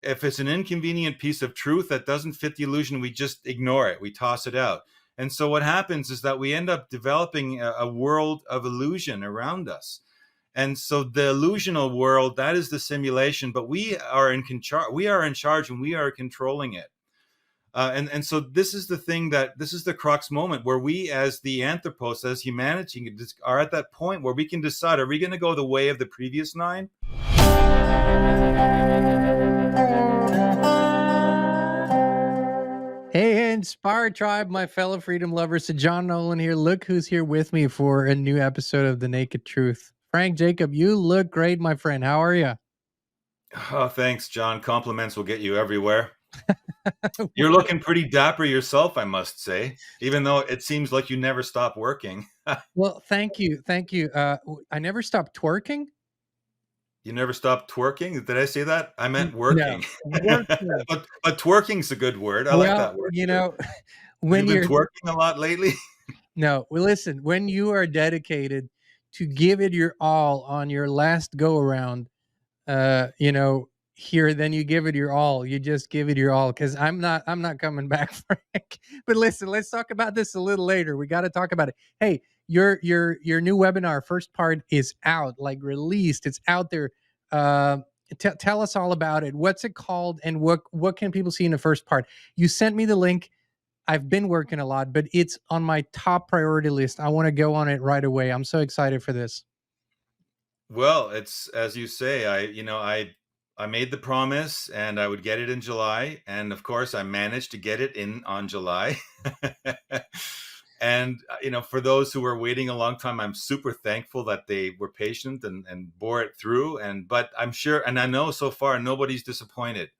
if it's an inconvenient piece of truth that doesn't fit the illusion, we just ignore it. We toss it out. And so what happens is that we end up developing a world of illusion around us. And so the illusional world, that is the simulation, but we are in charge and we are controlling it. And so this is the thing, that this is the crux moment where we, as the anthropos, as humanity, are at that point where we can decide, are we going to go the way of the previous nine? Hey, Inspire Tribe, my fellow freedom lovers. So John Nolan here. Look who's here with me for a new episode of The Naked Truth. Frank Jacob, you look great, my friend. How are you? Oh, thanks, John. Compliments will get you everywhere. You're looking pretty dapper yourself, I must say, even though it seems like you never stop working. Well, thank you. Thank you. I never stopped twerking. You never stop twerking? Did I say that? I meant working. No, but twerking's a good word. I like that word. You know, when you've been twerking a lot lately. No, well, listen, when you are dedicated to give it your all on your last go around, here, then you give it your all. You just give it your all, because I'm not coming back, Frank. But listen, let's talk about this a little later. We got to talk about it. Hey, your new webinar, first part, is out, like released. It's out there. Tell us all about it. What's it called, and what can people see in the first part? You sent me the link. I've been working a lot, but it's on my top priority list. I want to go on it right away. I'm so excited for this. Well, it's, as you say, I made the promise and I would get it in July. And of course, I managed to get it in on July. And, for those who were waiting a long time, I'm super thankful that they were patient and bore it through. But I'm sure, and I know so far, nobody's disappointed.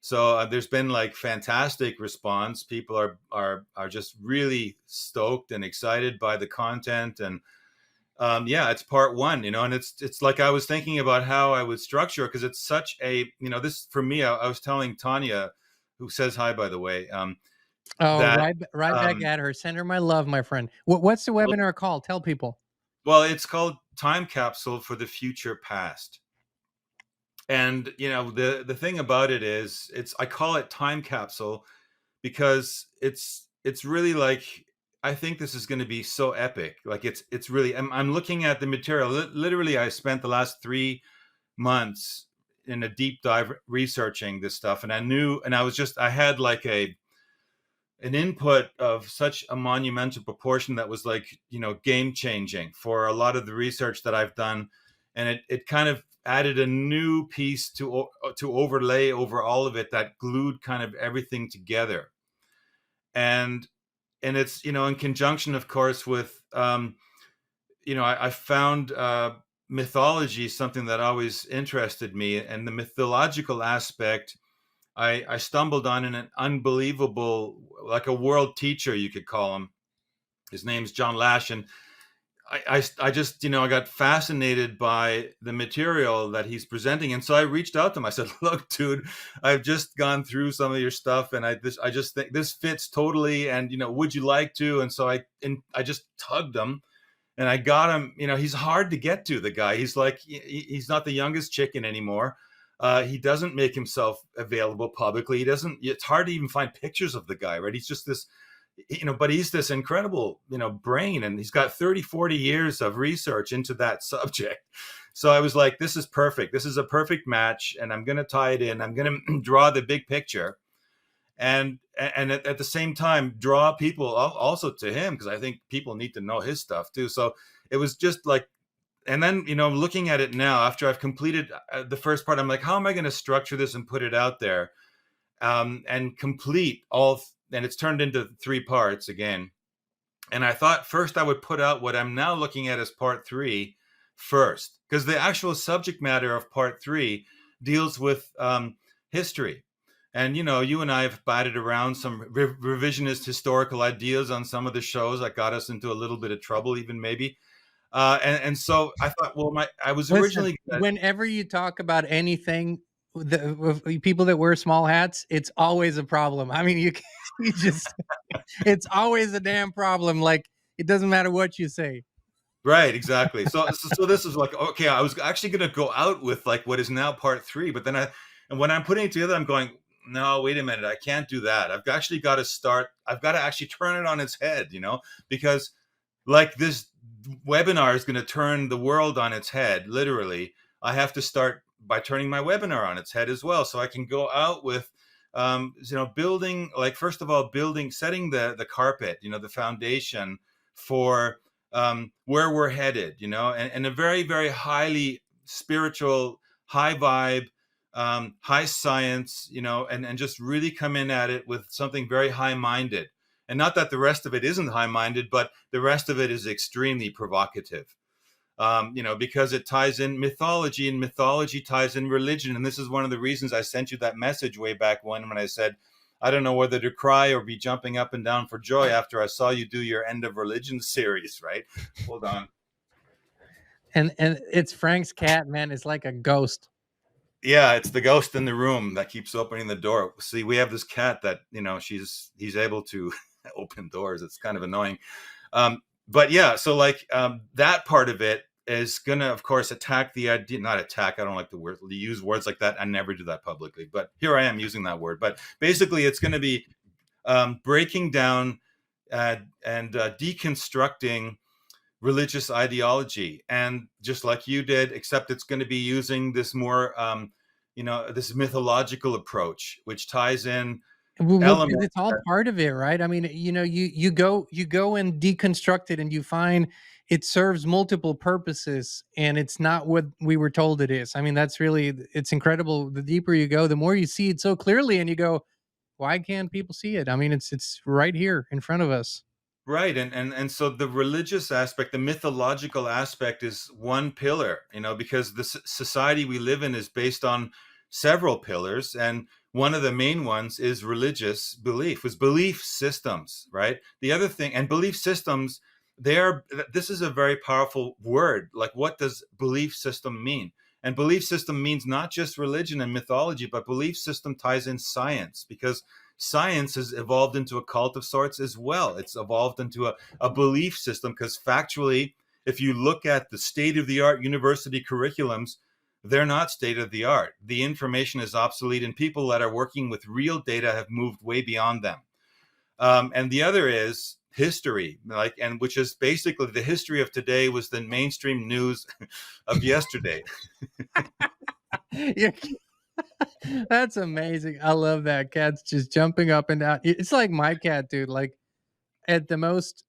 So there's been like fantastic response. People are just really stoked and excited by the content. And it's part one, and it's like, I was thinking about how I would structure it, because it's such a, this for me, I was telling Tanya, who says hi, by the way. Right back at her. Send her my love, my friend. What's the webinar called? Tell people. Well, it's called Time Capsule for the Future Past. And, the thing about it is, I call it time capsule because it's really like, I think this is going to be so epic. Like it's really, I'm looking at the material. Literally, I spent the last 3 months in a deep dive researching this stuff. And I had like an input of such a monumental proportion that was like, game changing for a lot of the research that I've done. And it kind of added a new piece to overlay over all of it that glued kind of everything together. And it's, in conjunction, of course, with, I found mythology, something that always interested me. And the mythological aspect, I stumbled on in an unbelievable, like a world teacher, you could call him. His name's John Lash. And I just, I got fascinated by the material that he's presenting. And so I reached out to him. I said, look, dude, I've just gone through some of your stuff, and I just think this fits totally. And, would you like to? And so I just tugged him, and I got him. He's hard to get to, the guy. He's like, he's not the youngest chicken anymore. He doesn't make himself available publicly. It's hard to even find pictures of the guy, right? He's just this, but he's this incredible, brain, and he's got 30, 40 years of research into that subject. So I was like, this is perfect. This is a perfect match, and I'm going to tie it in. I'm going to draw the big picture, and at the same time, draw people also to him, because I think people need to know his stuff too. So it was just like, and then, looking at it now, after I've completed the first part, I'm like, how am I going to structure this and put it out there, and complete all. And it's turned into 3 parts again. And I thought first I would put out what I'm now looking at as part 3 first, because the actual subject matter of part 3 deals with history. And, you and I have batted around some revisionist historical ideas on some of the shows that got us into a little bit of trouble, even maybe. And so I thought, well, I was originally... Whenever you talk about anything, the people that wear small hats, it's always a problem. I mean, you just, it's always a damn problem. Like, it doesn't matter what you say. Right, exactly. So this is like, okay, I was actually going to go out with like what is now part 3, but then And when I'm putting it together, I'm going, no, wait a minute, I can't do that. I've actually got to start, I've got to actually turn it on its head, because like this webinar is going to turn the world on its head, literally. I have to start by turning my webinar on its head as well. So I can go out with, building, like, first of all, setting the carpet, the foundation for where we're headed, and a very, very highly spiritual, high vibe, high science, and just really come in at it with something very high minded. And not that the rest of it isn't high minded, but the rest of it is extremely provocative. Because it ties in mythology, and mythology ties in religion. And this is one of the reasons I sent you that message way back when I said, I don't know whether to cry or be jumping up and down for joy after I saw you do your End of Religion series, right? Hold on. And it's Frank's cat, man. It's like a ghost. Yeah, it's the ghost in the room that keeps opening the door. See, we have this cat that, he's able to open doors. It's kind of annoying. But yeah, so that part of it is going to, of course, attack the idea, not attack. I don't like to use words like that. I never do that publicly, but here I am using that word. But basically it's going to be breaking down and deconstructing religious ideology, and just like you did, except it's going to be using this more this mythological approach, which ties in Well, it's all part of it, right? I mean, you go and deconstruct it, and you find it serves multiple purposes, and it's not what we were told it is. I mean, it's incredible. The deeper you go, the more you see it so clearly, and you go, why can't people see it? I mean, it's right here in front of us. Right. And so the religious aspect, the mythological aspect is one pillar, because the society we live in is based on several pillars. And one of the main ones is religious belief, was belief systems, right? The other thing, and belief systems, this is a very powerful word. Like, what does belief system mean? And belief system means not just religion and mythology, but belief system ties in science, because science has evolved into a cult of sorts as well. It's evolved into a belief system, because factually, if you look at the state-of-the-art university curriculums, they're not state-of-the-art. The information is obsolete, and people that are working with real data have moved way beyond them. And the other is history, which is basically the history of today was the mainstream news of yesterday. Yeah. That's amazing. I love that. Cat's just jumping up and down. It's like my cat, dude. Like, at the most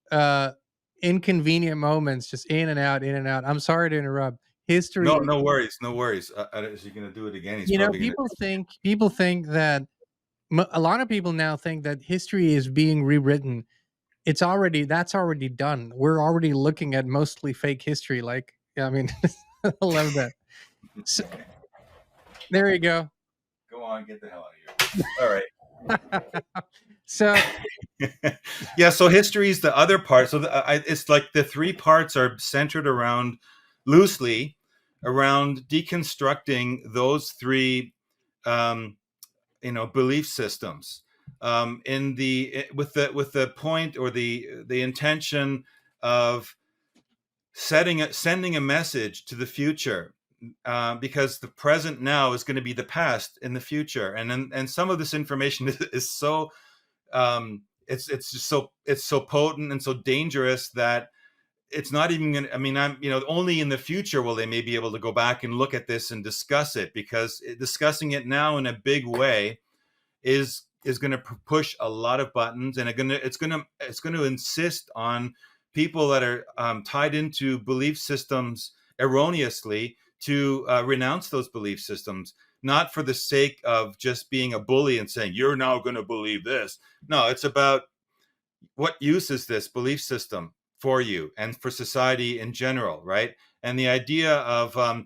inconvenient moments, just in and out, in and out. I'm sorry to interrupt. History. No worries. Is he going to do it again? He's probably going to. People think that a lot of people now think that history is being rewritten. That's already done. We're already looking at mostly fake history. Like, I mean, I love that. So, there you go. Go on, get the hell out of here. All right. So yeah, so history is the other part. So it's like the three parts are centered loosely around deconstructing those three belief systems, with the point, or the intention of sending a message to the future, because the present now is going to be the past in the future, and some of this information is so it's just so potent and so dangerous that it's not even going to, I mean, only in the future will they may be able to go back and look at this and discuss it, because discussing it now in a big way is going to push a lot of buttons, and it's going to insist on people that are tied into belief systems erroneously to renounce those belief systems, not for the sake of just being a bully and saying, you're now going to believe this. No, it's about what use is this belief system for you and for society in general, right? And the idea of,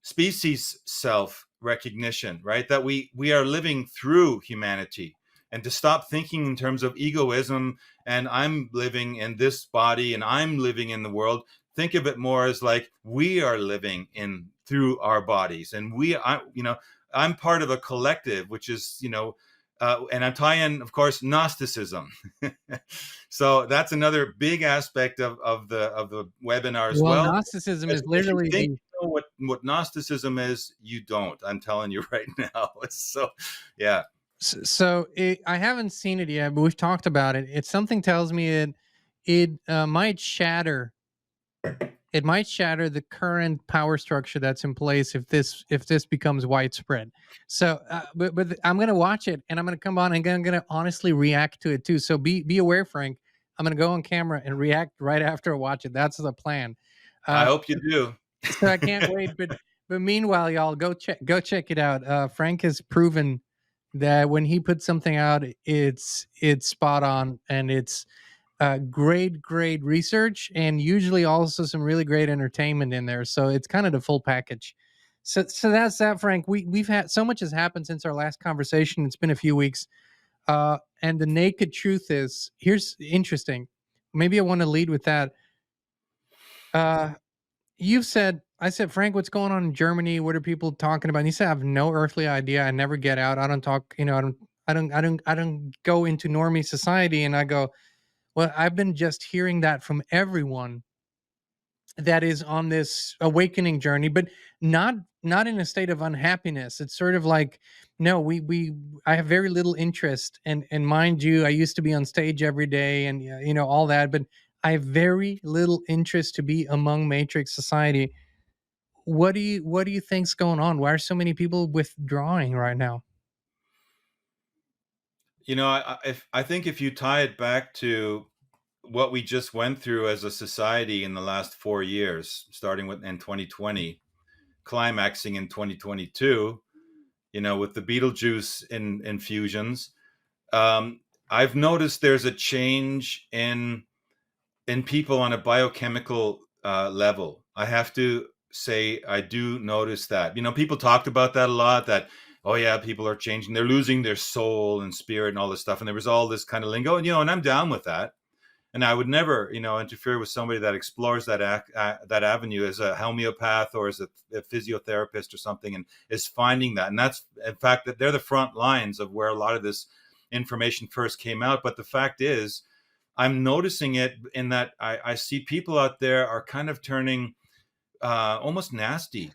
species self-recognition, right? That we are living through humanity, and to stop thinking in terms of egoism and I'm living in this body and I'm living in the world. Think of it more as like we are living through our bodies, and I'm part of a collective, which is, and I'm tying, of course, Gnosticism. So that's another big aspect of the webinar as well. Gnosticism is literally know what Gnosticism is, you don't. I'm telling you right now. So, yeah. So I haven't seen it yet, but we've talked about it. It's something tells me it might shatter. It might shatter the current power structure that's in place if this becomes widespread. So, but I'm gonna watch it and I'm gonna come on and I'm gonna honestly react to it too. So be aware, Frank. I'm gonna go on camera and react right after I watch it. That's the plan. I Uh, hope you do. so I can't wait. But meanwhile, y'all go check it out. Frank has proven that when he puts something out, it's spot on and it's great research and usually also some really great entertainment in there. So it's kind of the full package. So that's that, Frank. We've had so much has happened since our last conversation. It's been a few weeks. And the naked truth is here's interesting. Maybe I want to lead with that. Uh, you've said I said, Frank, what's going on in Germany? What are people talking about? And you said I have no earthly idea. I never get out. I don't talk, I don't go into normie society. And I go, well, I've been just hearing that from everyone that is on this awakening journey, but not in a state of unhappiness. It's sort of like, no, we I have very little interest, and mind you, I used to be on stage every day, and all that, but I have very little interest to be among Matrix society. What do you think's going on? Why are so many people withdrawing right now? I think if you tie it back to what we just went through as a society in the last 4 years, starting with in 2020, climaxing in 2022, with the Beetlejuice infusions, I've noticed there's a change in people on a biochemical level. I have to say I do notice that. People talked about that a lot. That oh yeah, people are changing. They're losing their soul and spirit and all this stuff. And there was all this kind of lingo, and I'm down with that. And I would never, interfere with somebody that explores that avenue as a homeopath or as a physiotherapist or something, and is finding that. And that's, in fact, that they're the front lines of where a lot of this information first came out. But the fact is, I'm noticing it in that I see people out there are kind of turning almost nasty.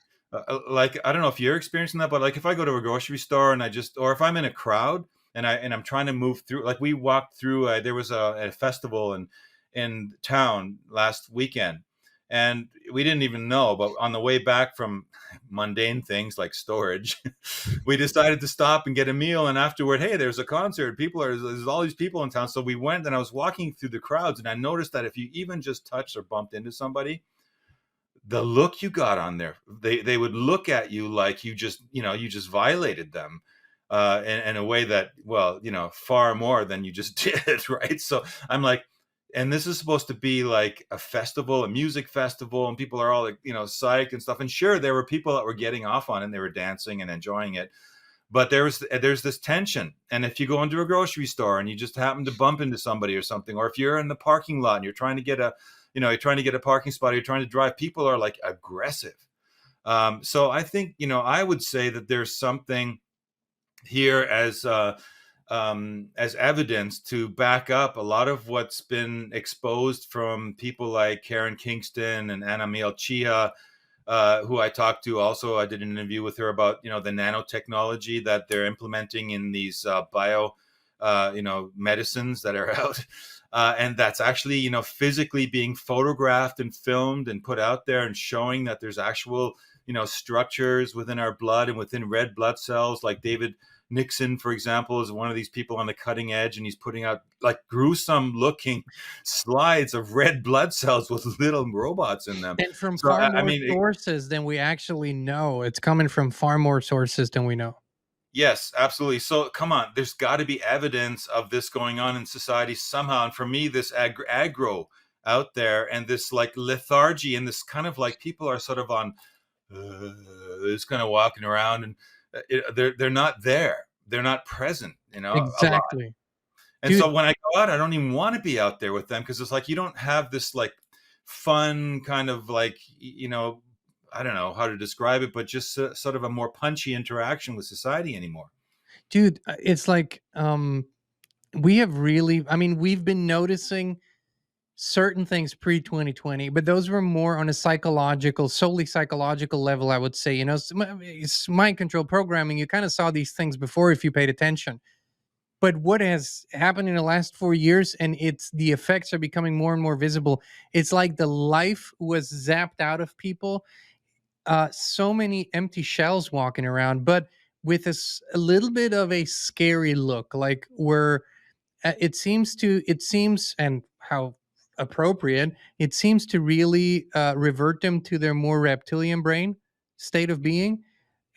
Like, I don't know if you're experiencing that, but like if I go to a grocery store and or if I'm in a crowd and I'm trying to move through, like we walked through, there was a festival in town last weekend, and we didn't even know, but on the way back from mundane things like storage, we decided to stop and get a meal. And afterward, hey, there's a concert. There's all these people in town. So we went, and I was walking through the crowds, and I noticed that if you even just touched or bumped into somebody, the look you got on there, they would look at you like you just violated them, in a way that, well, far more than you just did, right? So I'm like, and this is supposed to be like a festival, a music festival, and people are all like, psyched and stuff. And sure, there were people that were getting off on it and they were dancing and enjoying it, but there's this tension. And if you go into a grocery store and you just happen to bump into somebody or something, or if you're in the parking lot and you're trying to get a parking spot, or you're trying to drive, people are like aggressive. So I think, I would say that there's something here as evidence to back up a lot of what's been exposed from people like Karen Kingston and Anna Mielchia, who I talked to. Also, I did an interview with her about the nanotechnology that they're implementing in these bio medicines that are out, and that's actually physically being photographed and filmed and put out there, and showing that there's actual structures within our blood and within red blood cells. Like David Nixon, for example, is one of these people on the cutting edge, and he's putting out like gruesome looking slides of red blood cells with little robots in them. And from So far I more mean, sources than we actually know. It's coming from far more sources than we know. yes, absolutely. So come on, there's got to be evidence of this going on in society somehow. And for me, this aggro out there, and this like lethargy, and this kind of like people are sort of on, just kind of walking around, and they're not there. They're not present, a lot. Exactly. And Dude, so when I go out, I don't even want to be out there with them, because it's like you don't have this like fun kind of like, I don't know how to describe it, but just sort of a more punchy interaction with society anymore. it's like we have really, I mean, we've been noticing certain things pre 2020, but those were more on a psychological, solely psychological level, I would say. You know, it's mind control programming. You kind of saw these things before if you paid attention. But what has happened in the last 4 years, and it's the effects are becoming more and more visible. It's like the life was zapped out of people. So many empty shells walking around, but with a little bit of a scary look, like where it seems, and how appropriate it seems to really revert them to their more reptilian brain state of being,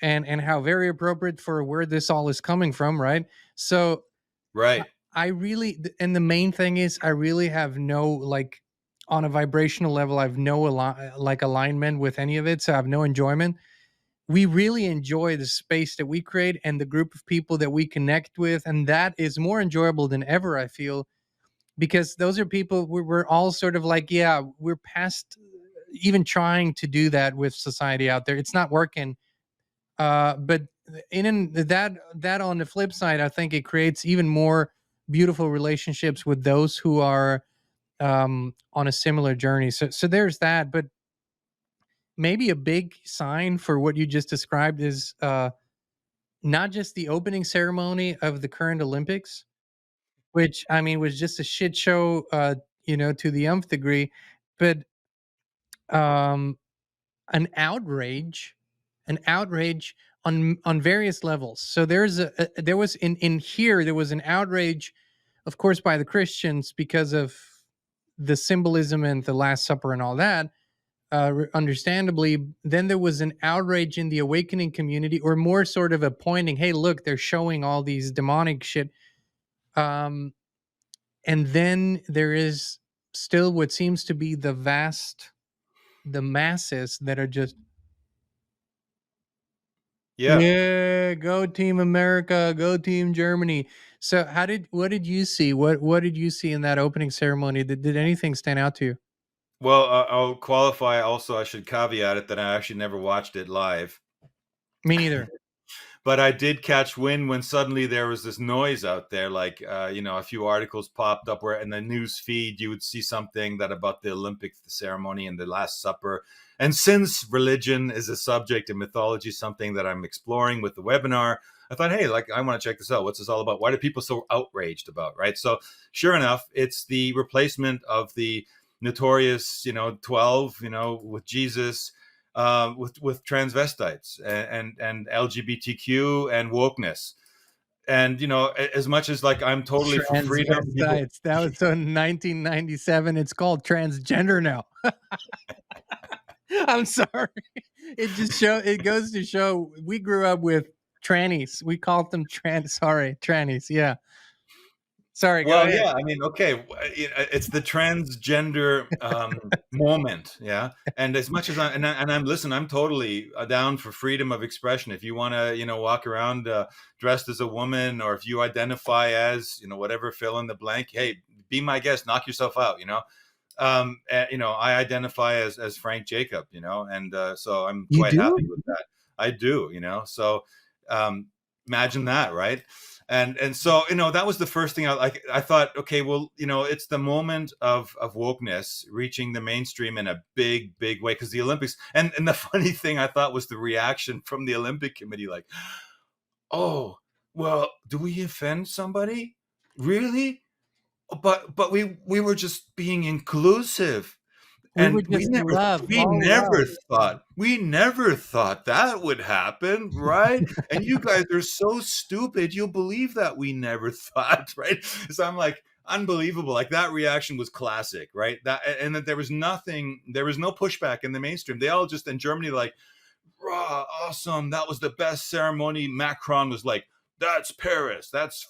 and how very appropriate for where this all is coming from, right? So Right. I really, and the main thing is, I really have no, like, on a vibrational level, I've no like alignment with any of it, so I have no enjoyment. We really enjoy the space that we create and the group of people that we connect with, and that is more enjoyable than ever, I feel, because those are people we're all sort of like, yeah, we're past even trying to do that with society out there. It's not working. But in that on the flip side, I think it creates even more beautiful relationships with those who are on a similar journey. So there's that. But maybe a big sign for what you just described is not just the opening ceremony of the current Olympics, which I mean was just a shit show, to the nth degree, but um, an outrage, on various levels. So there was in here there was an outrage, of course, by the Christians because of the symbolism and the Last Supper and all that. Understandably, then there was an outrage in the awakening community, or more sort of a pointing, hey, look, they're showing all these demonic shit. Um, and then there is still what seems to be the masses that are just, Yeah. yeah, go Team America, go Team Germany. So what did you see? What did you see in that opening ceremony? Did anything stand out to you? Well, I'll qualify also, I should caveat it that I actually never watched it live. Me neither. But I did catch wind when suddenly there was this noise out there, like a few articles popped up where in the news feed you would see something that about the Olympic ceremony and the Last Supper. And since religion is a subject and mythology something that I'm exploring with the webinar, I thought, hey, like I want to check this out. What's this all about? Why are people so outraged about? Right. So sure enough, it's the replacement of the notorious, 12, with Jesus, with transvestites and LGBTQ and wokeness. And as much as like I'm totally for freedom, people. Transvestites. That was so in 1997. It's called transgender now. I'm sorry. It goes to show we grew up with trannies. We called them trannies. Yeah. Sorry, go Well, ahead. yeah, I mean, okay, it's the transgender moment, yeah. And as much as I'm listen, I'm totally down for freedom of expression. If you want to, walk around dressed as a woman, or if you identify as, whatever, fill in the blank, hey, be my guest, knock yourself out, I identify as Frank Jacob, and so I'm You quite do? happy with that. I do, so um, imagine that, right? And so that was the first thing I thought, okay, well, it's the moment of wokeness reaching the mainstream in a big way, because the Olympics, and the funny thing I thought was the reaction from the Olympic Committee, like, oh, well, do we offend somebody, really? But we were just being inclusive. We And would just love, we all never love. thought that would happen, right? And you guys are so stupid, you'll believe that we never thought, right? So I'm like, unbelievable. Like that reaction was classic, right? That, and that there was no pushback in the mainstream. They all just in Germany, like, raw, awesome, that was the best ceremony. Macron was like, that's Paris, that's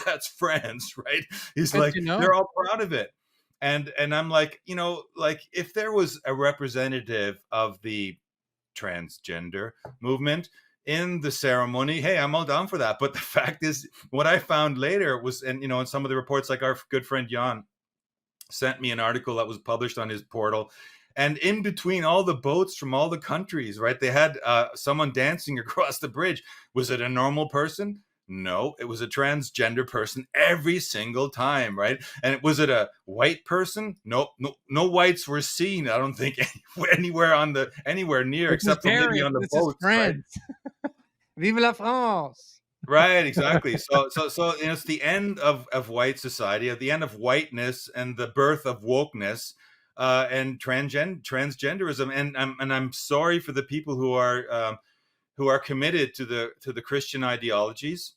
that's France, right? He's Good like, to know. they're all proud of it. And I'm like, like if there was a representative of the transgender movement in the ceremony, hey, I'm all down for that. But the fact is, what I found later was, and in some of the reports, like our good friend Jan sent me an article that was published on his portal, and in between all the boats from all the countries, right, they had someone dancing across the bridge. Was it a normal person? No, it was a transgender person every single time, right? And was it a white person? No, no whites were seen. I don't think anywhere near, This is except for maybe Paris. on the This is boats, right? France. Vive la France. Right, exactly. So it's the end of white society, at the end of whiteness, and the birth of wokeness, and transgenderism. And I'm sorry for the people who are committed to the Christian ideologies.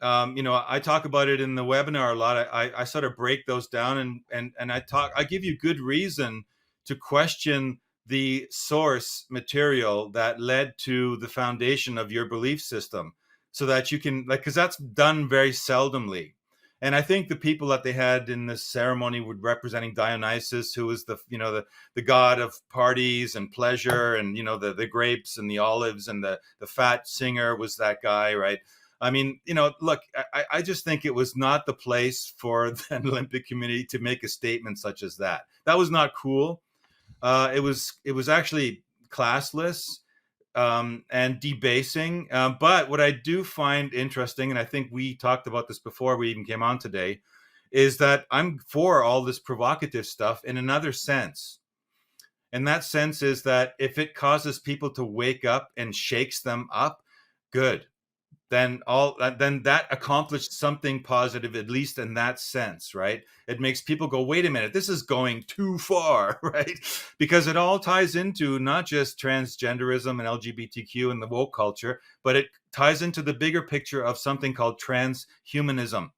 I talk about it in the webinar a lot. I sort of break those down, and I give you good reason to question the source material that led to the foundation of your belief system, so that you can, like, because that's done very seldomly. And I think the people that they had in this ceremony were representing Dionysus, who was the god of parties and pleasure, and the grapes and the olives, and the fat singer was that guy, right? I mean, look, I just think it was not the place for the Olympic committee to make a statement such as that. That was not cool. It was actually classless, and debasing. But what I do find interesting, and I think we talked about this before we even came on today, is that I'm for all this provocative stuff in another sense. And that sense is that if it causes people to wake up and shakes them up, good. Then that accomplished something positive, at least in that sense, right? It makes people go, wait a minute, this is going too far, right? Because it all ties into not just transgenderism and LGBTQ and the woke culture, but it ties into the bigger picture of something called transhumanism.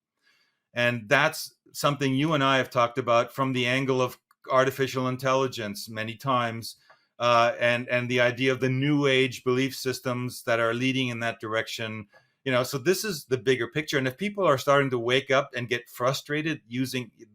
And that's something you and I have talked about from the angle of artificial intelligence many times, and the idea of the new age belief systems that are leading in that direction. So this is the bigger picture. And if people are starting to wake up and get frustrated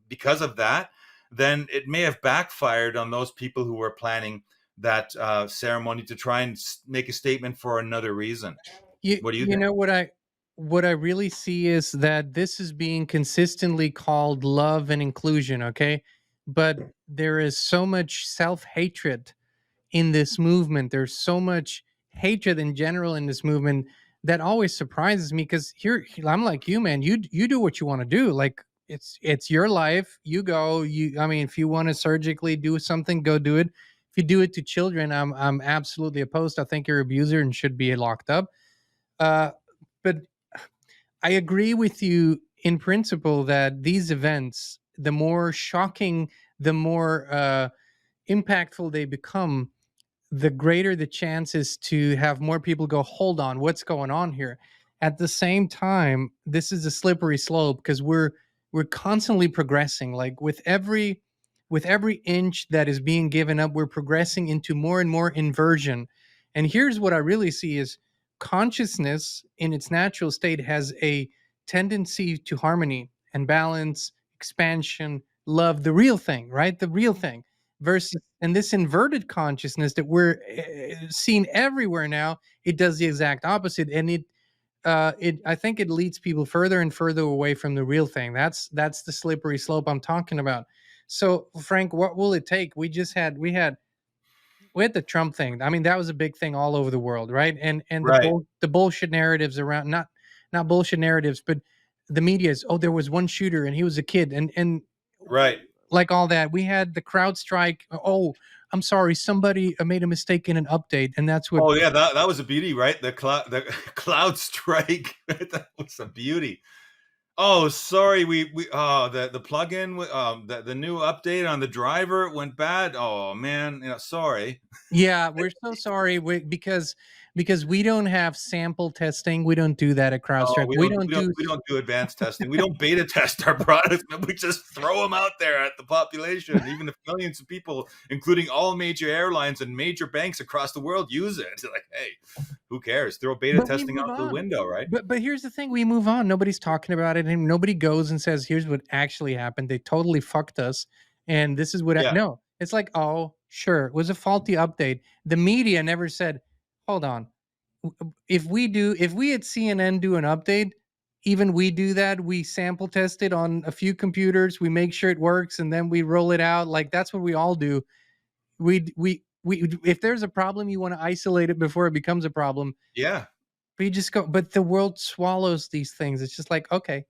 because of that, then it may have backfired on those people who were planning that ceremony to try and make a statement for another reason. You What do you you think? know what I really see is that this is being consistently called love and inclusion, okay? But there is so much self-hatred in this movement. There's so much hatred in general in this movement that always surprises me, because here I'm like you, man. You do what you want to do. Like, it's your life. You go. I mean, if you want to surgically do something, go do it. If you do it to children, I'm absolutely opposed. I think you're an abuser and should be locked up. Uh, but I agree with you in principle that these events, the more shocking, the more impactful they become, the greater the chances to have more people go, hold on, what's going on here? At the same time, this is a slippery slope, because we're constantly progressing. Like, with every inch that is being given up, we're progressing into more and more inversion. And here's what I really see is consciousness in its natural state has a tendency to harmony and balance, expansion, love, the real thing, right? The real thing. Versus, and this inverted consciousness that we're seeing everywhere now, it does the exact opposite. And it I think it leads people further and further away from the real thing. That's the slippery slope I'm talking about. So, Frank, what will it take? We had the Trump thing. I mean, that was a big thing all over the world, right? And Right, the bullshit narratives around, not bullshit narratives, but the media's, oh, there was one shooter and he was a kid, and right. like all that. We had the crowd strike. Oh, I'm sorry, somebody made a mistake in an update, and that's what. Oh yeah, that was a beauty, right? The cloud strike. That was a beauty. Oh, sorry, we the plugin, the new update on the driver went bad. Oh man, sorry. Yeah, we're so sorry, because we don't have sample testing. We don't do that at Oh, CrowdStrike. we We don't don't we don't do. we don't do advanced testing. We don't beta test our products, but we just throw them out there at the population, even if millions of people, including all major airlines and major banks across the world, use it. It's like, hey, who cares? Throw beta But we testing move out the on. window, right? But here's the thing: we move on. Nobody's talking about it, and nobody goes and says, "Here's what actually happened. They totally fucked us, and this is what." Yeah, No, it's like, oh, sure, it was a faulty update. The media never said, "Hold on, if we at CNN do an update, even we do that. We sample test it on a few computers. We make sure it works, and then we roll it out. Like, that's what we all do. We if there's a problem, you want to isolate it before it becomes a problem. yeah. But you just go, but the world swallows these things. It's just like, okay.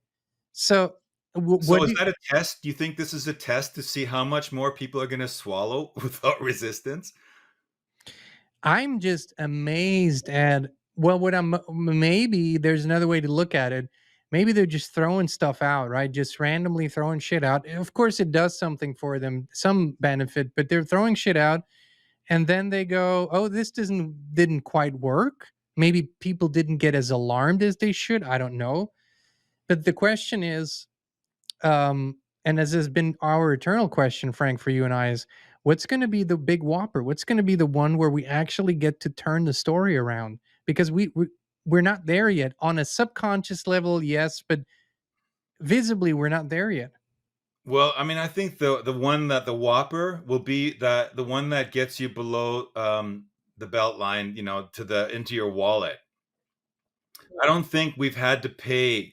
So So what is do you, that a test? Do you think this is a test to see how much more people are going to swallow without resistance? I'm just amazed at, well, what I'm, maybe there's another way to look at it. Maybe they're just throwing stuff out, right? Just randomly throwing shit out. Of course, it does something for them, some benefit, but they're throwing shit out, and then they go, "Oh, this didn't quite work." Maybe people didn't get as alarmed as they should. I don't know. But the question is, and as has been our eternal question, Frank, for you and I, is what's going to be the big whopper? What's going to be the one where we actually get to turn the story around? Because we're not there yet. On a subconscious level, yes, but visibly we're not there yet. Well, I mean, I think the one that the Whopper will be that the one that gets you below the belt line, to the into your wallet. I don't think we've had to pay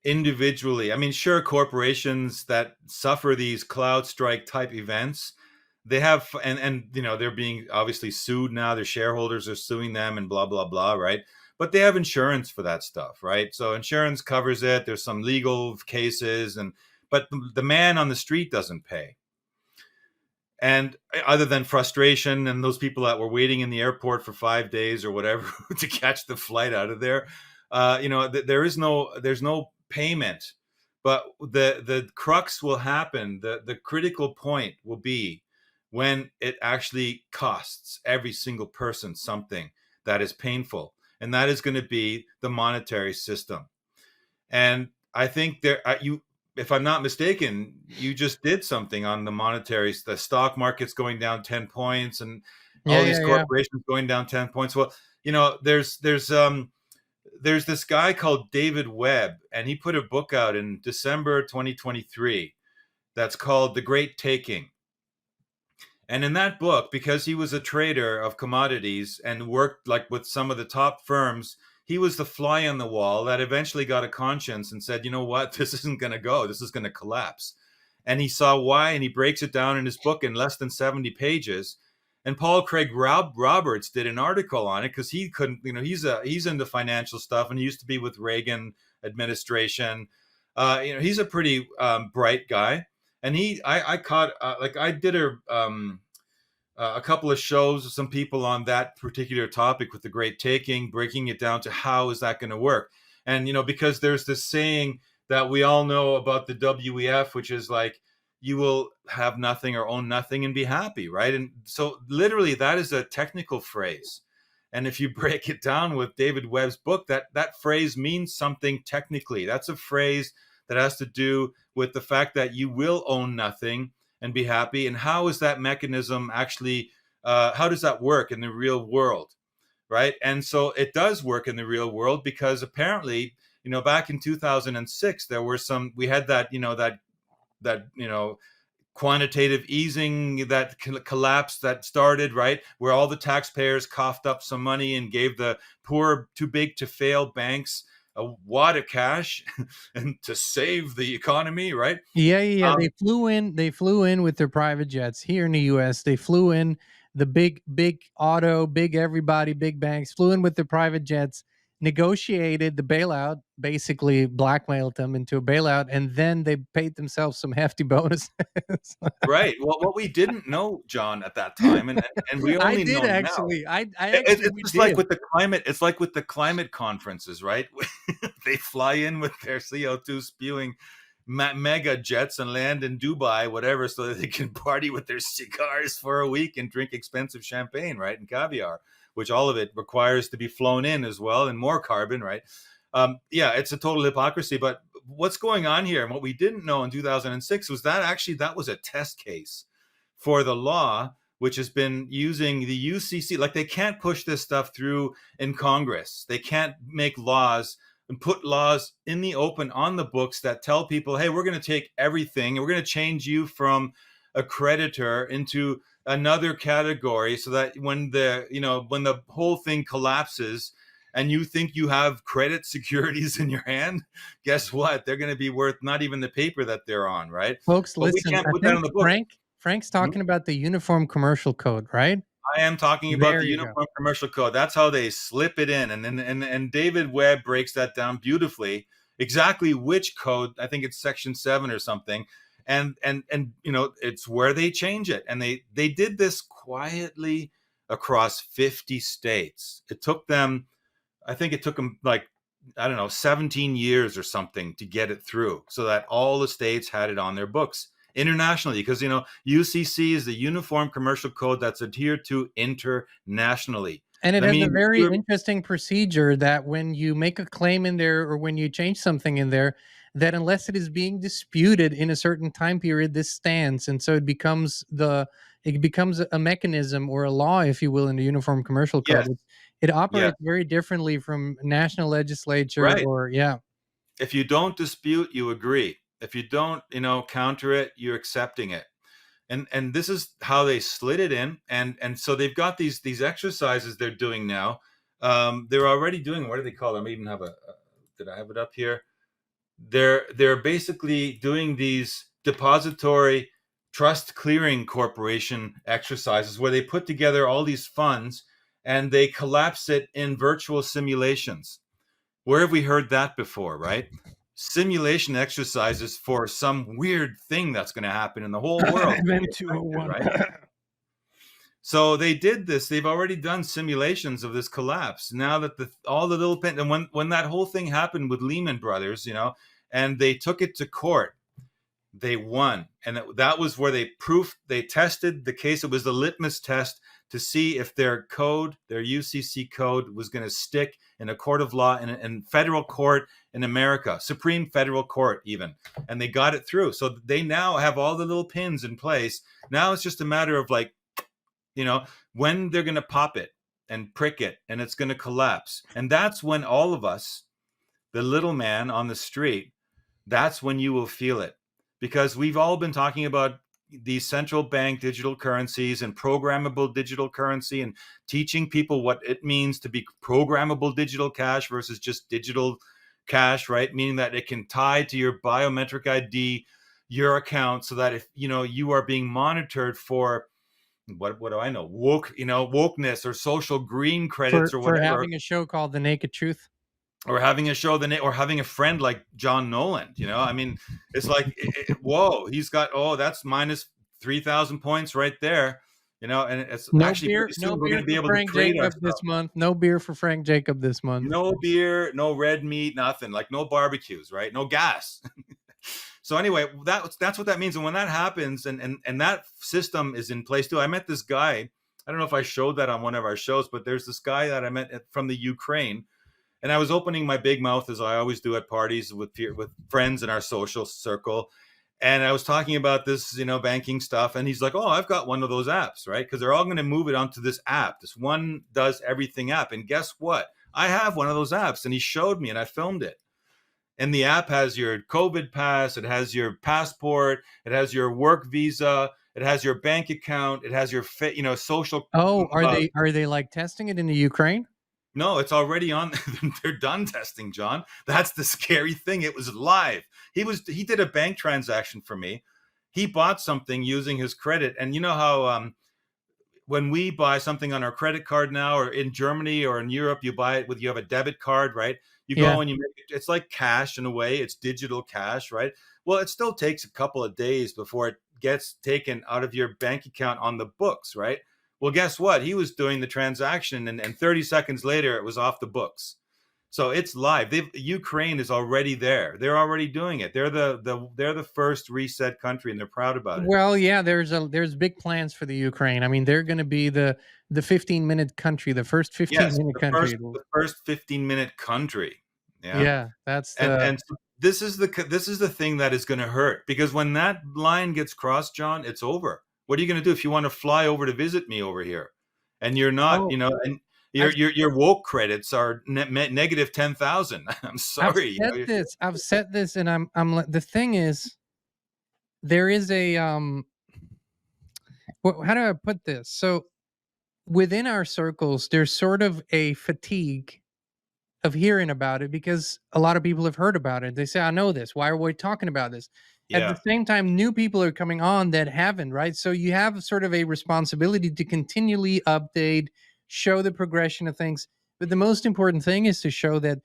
individually. I mean, sure, corporations that suffer these cloud strike type events, they have, and they're being obviously sued now. Their shareholders are suing them, and blah blah blah, right? But they have insurance for that stuff, right? So insurance covers it. There's some legal cases, but the man on the street doesn't pay. And other than frustration and those people that were waiting in the airport for 5 days or whatever to catch the flight out of there, there's no payment. But the crux will happen. The critical point will be when it actually costs every single person something that is painful, and that is going to be the monetary system. And I think if I'm not mistaken, you just did something on the monetary, the stock market's going down 10 points and Yeah, all these yeah, yeah. corporations going down 10 points. Well, there's this guy called David Webb, and he put a book out in December 2023 that's called The Great Taking. And in that book, because he was a trader of commodities and worked like with some of the top firms, he was the fly on the wall that eventually got a conscience and said, you know what, this isn't going to go. This is going to collapse. And he saw why, and he breaks it down in his book in less than 70 pages. And Paul Craig Roberts did an article on it because he couldn't, he's into financial stuff, and he used to be with Reagan administration. He's a pretty bright guy. And I caught, like I did a couple of shows with some people on that particular topic with the Great Taking, breaking it down to how is that going to work. And because there's this saying that we all know about the WEF, which is like, you will have nothing or own nothing and be happy, right? And so literally that is a technical phrase. And if you break it down with David Webb's book, that phrase means something technically. That's a phrase that has to do with the fact that you will own nothing and be happy. And how is that mechanism actually, how does that work in the real world, right? And so it does work in the real world because apparently, back in 2006, we had that quantitative easing that collapse that started, right, where all the taxpayers coughed up some money and gave the poor, too big to fail banks a wad of cash and to save the economy, right? Yeah, yeah, yeah. Um, They flew in with their private jets here in the US. They flew in the big auto, big everybody, big banks flew in with their private jets, negotiated the bailout, basically blackmailed them into a bailout, and then they paid themselves some hefty bonuses. right. Well, what we didn't know, John, at that time, and we I only did know now. actually. I actually It's we just like did. with the climate. It's like with the climate conferences, right? They fly in with their CO2 spewing mega jets and land in Dubai, whatever, so that they can party with their cigars for a week and drink expensive champagne, right, and caviar, which all of it requires to be flown in as well, and more carbon, right? Yeah, it's a total hypocrisy. But what's going on here, and what we didn't know in 2006 was that actually that was a test case for the law, which has been using the UCC. Like, they can't push this stuff through in Congress. They can't make laws and put laws in the open on the books that tell people, hey, we're going to take everything and we're going to change you from a creditor into another category, so that when the whole thing collapses and you think you have credit securities in your hand, guess what? They're going to be worth not even the paper that they're on, right? Folks, But we listen, can't I put that think on the books. Frank's talking about the Uniform Commercial Code, right? I am talking about There the you go. Uniform Commercial Code. That's how they slip it in, and then and David Webb breaks that down beautifully. Exactly which code? I think it's Section 7 or something, and you know it's where they change it, and they did this quietly across 50 states. It took them, I think it took them like, I don't know, 17 years or something to get it through so that all the states had it on their books internationally. Because, you know, UCC is the Uniform Commercial Code that's adhered to internationally. And it I has a mean, very interesting procedure that when you make a claim in there or when you change something in there, that unless it is being disputed in a certain time period, this stands. And so it becomes a mechanism or a law, if you will, in the Uniform Commercial Code. yes, It yes, operates very differently from national legislature right. or yeah. If you don't dispute, you agree. If you don't, you know, counter it, you're accepting it. And this is how they slid it in, and so they've got these exercises they're doing now. They're already doing, what do they call them? I even have did I have it up here? They're basically doing these depository trust clearing corporation exercises where they put together all these funds and they collapse it in virtual simulations. Where have we heard that before, right? Simulation exercises for some weird thing that's going to happen in the whole world. Event 201. Right? So they did this. They've already done simulations of this collapse. Now that all the little and when that whole thing happened with Lehman Brothers, you know, and they took it to court, they won, and that was where they tested the case. It was the litmus test to see if their code, their UCC code, was going to stick in a court of law in federal court in America, Supreme Federal Court even, and they got it through. So they now have all the little pins in place. Now it's just a matter of, like, you know, when they're going to pop it and prick it, and it's going to collapse, and that's when all of us, the little man on the street, that's when you will feel it. Because we've all been talking about these central bank digital currencies and programmable digital currency and teaching people what it means to be programmable digital cash versus just digital cash, right? Meaning that it can tie to your biometric ID, your account, so that if, you know, you are being monitored for what do I know, wokeness or social green credits or For whatever, having a show called The Naked Truth. or having a show or having a friend like John Noland, you know, I mean, it's like, whoa, he's got, oh, that's minus 3,000 points right there, you know, and it's actually pretty No soon we're beer going to be for able Frank to trade our Jacob stuff. this month. No beer for Frank Jacob this month. No beer, no red meat, nothing, like no barbecues, right? No gas. So anyway, that's what that means. And when that happens, and that system is in place too. I met this guy. I don't know if I showed that on one of our shows, but there's this guy that I met from the Ukraine. And I was opening my big mouth, as I always do at parties with friends in our social circle. And I was talking about this, you know, banking stuff. And he's like, oh, I've got one of those apps, right? Because they're all going to move it onto this app, this one does everything app. And guess what? I have one of those apps. And he showed me, and I filmed it. And the app has your COVID pass, it has your passport, it has your work visa, it has your bank account, it has your social. Oh, are they like testing it in the Ukraine? No, it's already on. They're done testing, John. That's the scary thing. It was live. He did a bank transaction for me. He bought something using his credit, and you know how when we buy something on our credit card now, or in Germany or in Europe, you have a debit card, right? You Yeah. go and it's like cash in a way. It's digital cash, right? Well, it still takes a couple of days before it gets taken out of your bank account on the books, right? Well, guess what? He was doing the transaction, and 30 seconds later, it was off the books. So it's live. Ukraine is already there. They're already doing it. They're the first reset country, and they're proud about it. Well, yeah, there's big plans for the Ukraine. I mean, they're going to be the 15-minute country, the first 15-minute country. The first 15-minute country. Yeah. Yeah, that's And so this is the thing that is going to hurt, because when that line gets crossed, John, it's over. What are you going to do if you want to fly over to visit me over here, and you're not, you know, and your woke credits are negative 10,000? I'm sorry. I've said this, and I'm the thing is, there is a how do I put this? So within our circles, there's sort of a fatigue of hearing about it because a lot of people have heard about it. They say, I know this. Why are we talking about this? At the Yeah. same time, new people are coming on that haven't, right? So you have sort of a responsibility to continually update, show the progression of things. But the most important thing is to show that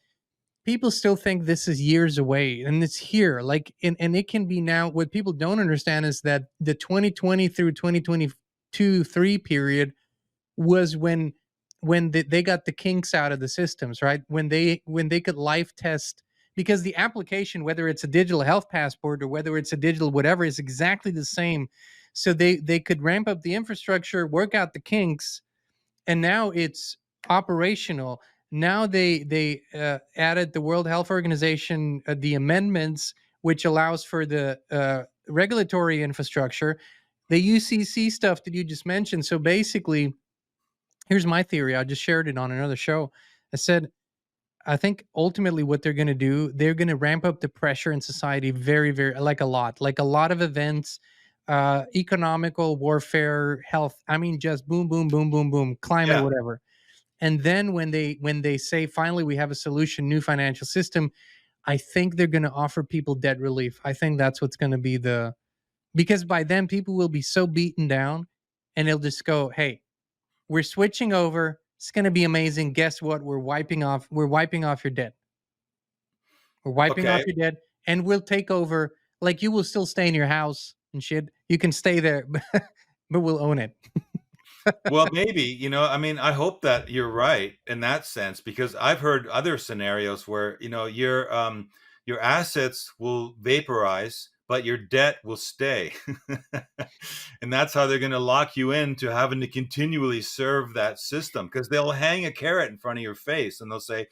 people still think this is years away and it's here. Like, and it can be now. What people don't understand is that the 2020 through 2022 3 period was when they got the kinks out of the systems, right? When they could live test, because the application, whether it's a digital health passport or whether it's a digital whatever, is exactly the same. So they could ramp up the infrastructure, work out the kinks, and now it's operational. Now they added the World Health Organization, the amendments, which allows for the regulatory infrastructure, the UCC stuff that you just mentioned. So basically, here's my theory. I just shared it on another show. I said, I think ultimately what they're going to do, they're going to ramp up the pressure in society very, very, like a lot of events, economical warfare, health. I mean, just boom, boom, boom, boom, boom, climate, Yeah. whatever. And then when they say finally we have a solution, new financial system, I think they're going to offer people debt relief. I think that's what's going to be because by then people will be so beaten down, and they'll just go, hey, we're switching over. It's going to be amazing. Guess what? We're wiping off your debt. We're wiping off Okay. your debt, and we'll take over. Like, you will still stay in your house and shit. You can stay there, but we'll own it. Well, maybe, I mean, I hope that you're right in that sense, because I've heard other scenarios where, your assets will vaporize, but your debt will stay. And that's how they're going to lock you into having to continually serve that system, because they'll hang a carrot in front of your face and they'll say,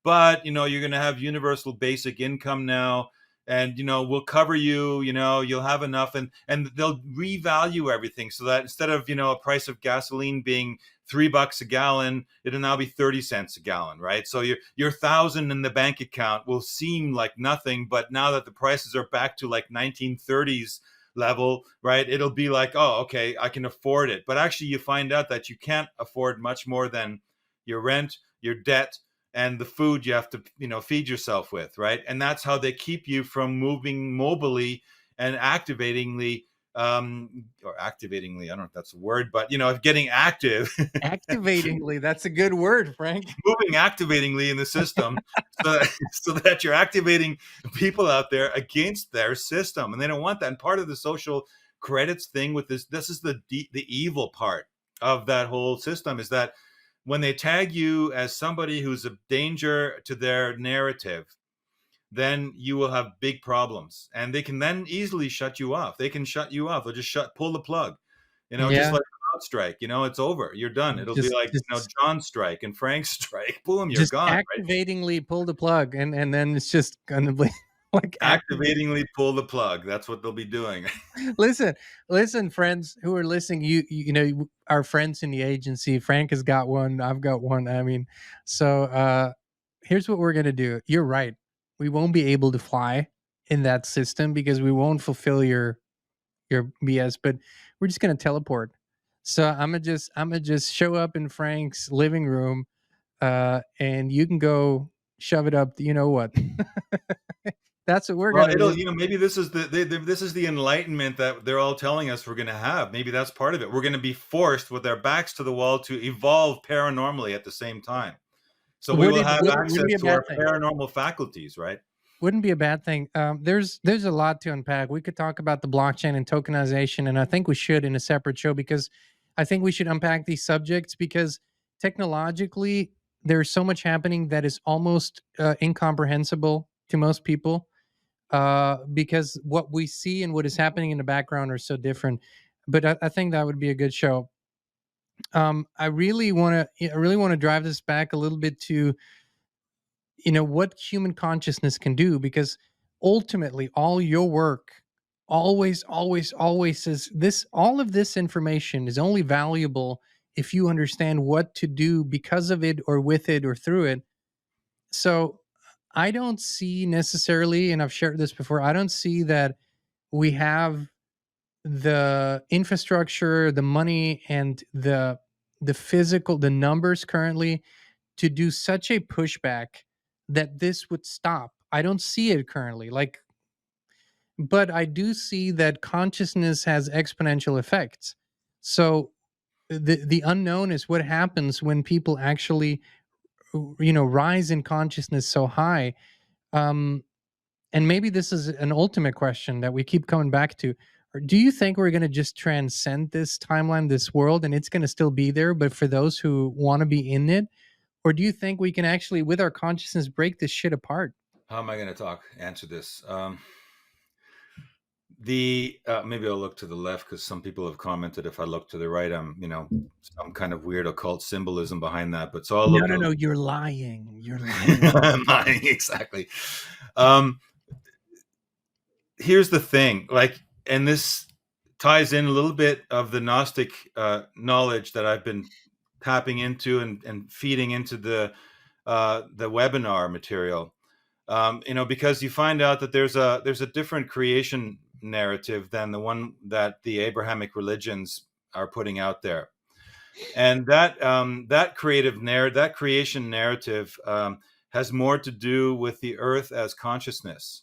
but, you're going to have universal basic income now, and we'll cover you, you'll have enough, and they'll revalue everything so that instead of a price of gasoline being $3 a gallon, it'll now be 30 cents a gallon, right? So your thousand in the bank account will seem like nothing, but now that the prices are back to like 1930s level, right, it'll be like, oh, okay, I can afford it. But actually you find out that you can't afford much more than your rent, your debt, and the food you have to feed yourself with, right? And that's how they keep you from moving mobily and activatingly, or activatingly, I don't know if that's a word, but getting active. Activatingly, that's a good word, Frank. Moving activatingly in the system, so that you're activating people out there against their system, and they don't want that. And part of the social credits thing with this is the evil part of that whole system, is that when they tag you as somebody who's a danger to their narrative, then you will have big problems, and they can then easily shut you off. They can shut you off. They'll just pull the plug, just Yeah, like CrowdStrike. It's over. You're done. It'll be just like just John's strike and Frank's strike. Boom, you're just gone. Right? activatingly pull the plug, and then it's just gonna be like activate. Activatingly pull the plug. That's what they'll be doing. Listen, listen, friends who are listening. Our friends in the agency. Frank has got one. I've got one. I mean, so here's what we're gonna do. You're right. We won't be able to fly in that system because we won't fulfill your BS. But we're just gonna teleport. So I'm gonna just show up in Frank's living room, and you can go shove it up. You know what? That's what we're Well, gonna it'll, do. maybe this is this is the enlightenment that they're all telling us we're going to have. Maybe that's part of it. We're going to be forced with our backs to the wall to evolve paranormally at the same time. So we Would will it have wouldn't access be a to our bad thing? paranormal faculties, right? Wouldn't be a bad thing. There's a lot to unpack. We could talk about the blockchain and tokenization, and I think we should in a separate show, because I think we should unpack these subjects, because technologically there's so much happening that is almost incomprehensible to most people, because what we see and what is happening in the background are so different. But I think that would be a good show. I really want to drive this back a little bit to what human consciousness can do, because ultimately all your work always is this. All of this information is only valuable if you understand what to do because of it, or with it, or through it. So I don't see necessarily, and I've shared this before, I don't see that we have the infrastructure, the money, and the numbers currently to do such a pushback that this would stop. I don't see it currently. Like, but I do see that consciousness has exponential effects. So the unknown is what happens when people actually, rise in consciousness so high. Um, and maybe this is an ultimate question that we keep coming back to. Or do you think we're going to just transcend this timeline, this world, and it's going to still be there, but for those who want to be in it? Or do you think we can actually, with our consciousness, break this shit apart? How am I going to answer this? The maybe I'll look to the left because some people have commented if I look to the right, I'm some kind of weird occult symbolism behind that. But so I'll No, look no, to no. You're lying. You're lying. mine exactly. Um, Here's the thing, like, and this ties in a little bit of the Gnostic knowledge that I've been tapping into and feeding into the webinar material. Because you find out that there's a different creation narrative than the one that the Abrahamic religions are putting out there, and that creation narrative has more to do with the earth as consciousness,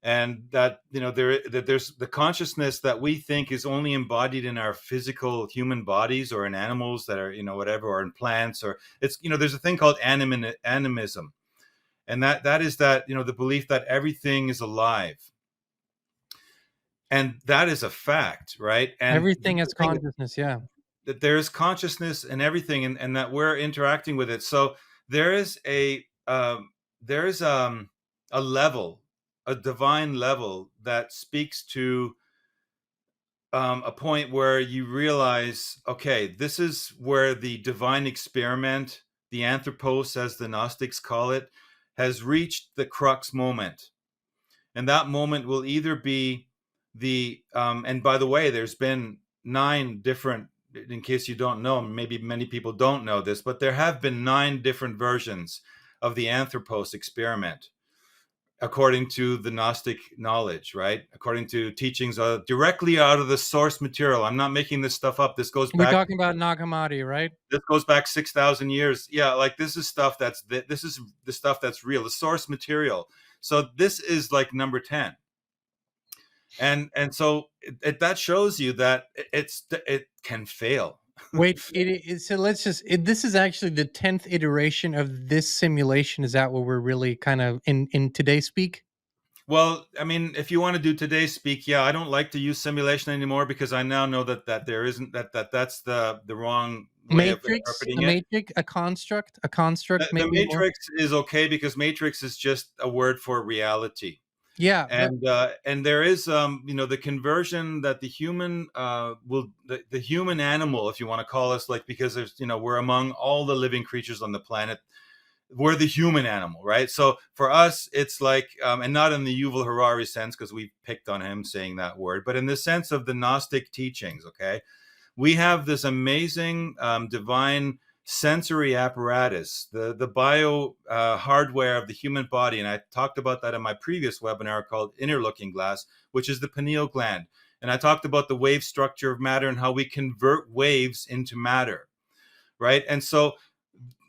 and that there's the consciousness that we think is only embodied in our physical human bodies or in animals that are whatever, or in plants, or it's there's a thing called animism, and that is that the belief that everything is alive, and that is a fact, right? And Everything has consciousness. Yeah. that there's consciousness in everything, and that we're interacting with it. So there is there is a level, a divine level that speaks to a point where you realize, okay, this is where the divine experiment, the anthropos, as the Gnostics call it, has reached the crux moment. And that moment will either be and by the way, there's been 9 different, in case you don't know, maybe many people don't know this, but there have been 9 different versions of the anthropos experiment, according to the Gnostic knowledge, right? According to teachings directly out of the source material. I'm not making this stuff up. We're talking about Nag Hammadi, right? This goes back 6,000 years. Yeah, like this is stuff this is the stuff that's real, the source material. So this is like number 10. And so that shows you that it can fail. Wait, so let's just. This is actually the 10th iteration of this simulation. Is that what we're really kind of in today's speak? Well, I mean, if you want to do today's speak, yeah, I don't like to use simulation anymore because I now know that there isn't that's the wrong way of Matrix, interpreting it. a construct, The maybe more. matrix is okay because matrix is just a word for reality. Yeah, but And there is the conversion that the human the human animal, if you want to call us, like, because there's we're among all the living creatures on the planet, we're the human animal, right? So for us it's like and not in the Yuval Harari sense, because we picked on him saying that word, but in the sense of the Gnostic teachings. Okay, we have this amazing divine sensory apparatus, the bio hardware of the human body. And I talked about that in my previous webinar called Inner Looking Glass, which is the pineal gland. And I talked about the wave structure of matter and how we convert waves into matter, right? And so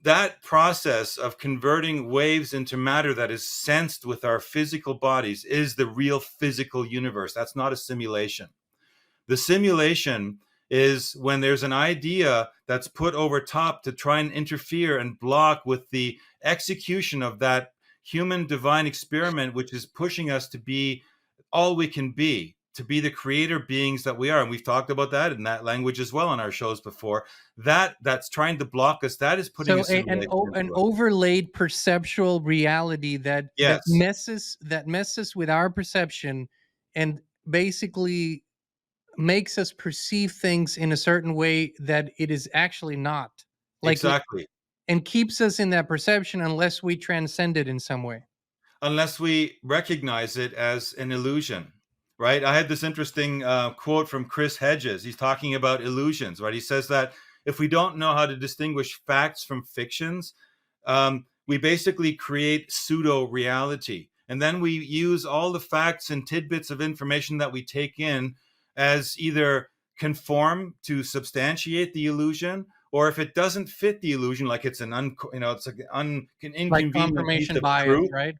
that process of converting waves into matter that is sensed with our physical bodies is the real physical universe. That's not a simulation. The simulation is when there's an idea that's put over top to try and interfere and block with the execution of that human divine experiment, which is pushing us to be all we can be, to be the creator beings that we are. And we've talked about that in that language as well on our shows before. That's trying to block us. That is putting so us in an overlaid perceptual reality that Yes, messes with our perception, and basically makes us perceive things in a certain way that it is actually not. Like, exactly. and keeps us in that perception unless we transcend it in some way. Unless we recognize it as an illusion, right? I had this interesting quote from Chris Hedges. He's talking about illusions, right? He says that if we don't know how to distinguish facts from fictions, we basically create pseudo reality. And then we use all the facts and tidbits of information that we take in as either conform to substantiate the illusion, or if it doesn't fit the illusion, like it's it's like an Like inconvenient piece confirmation of bias, truth. right?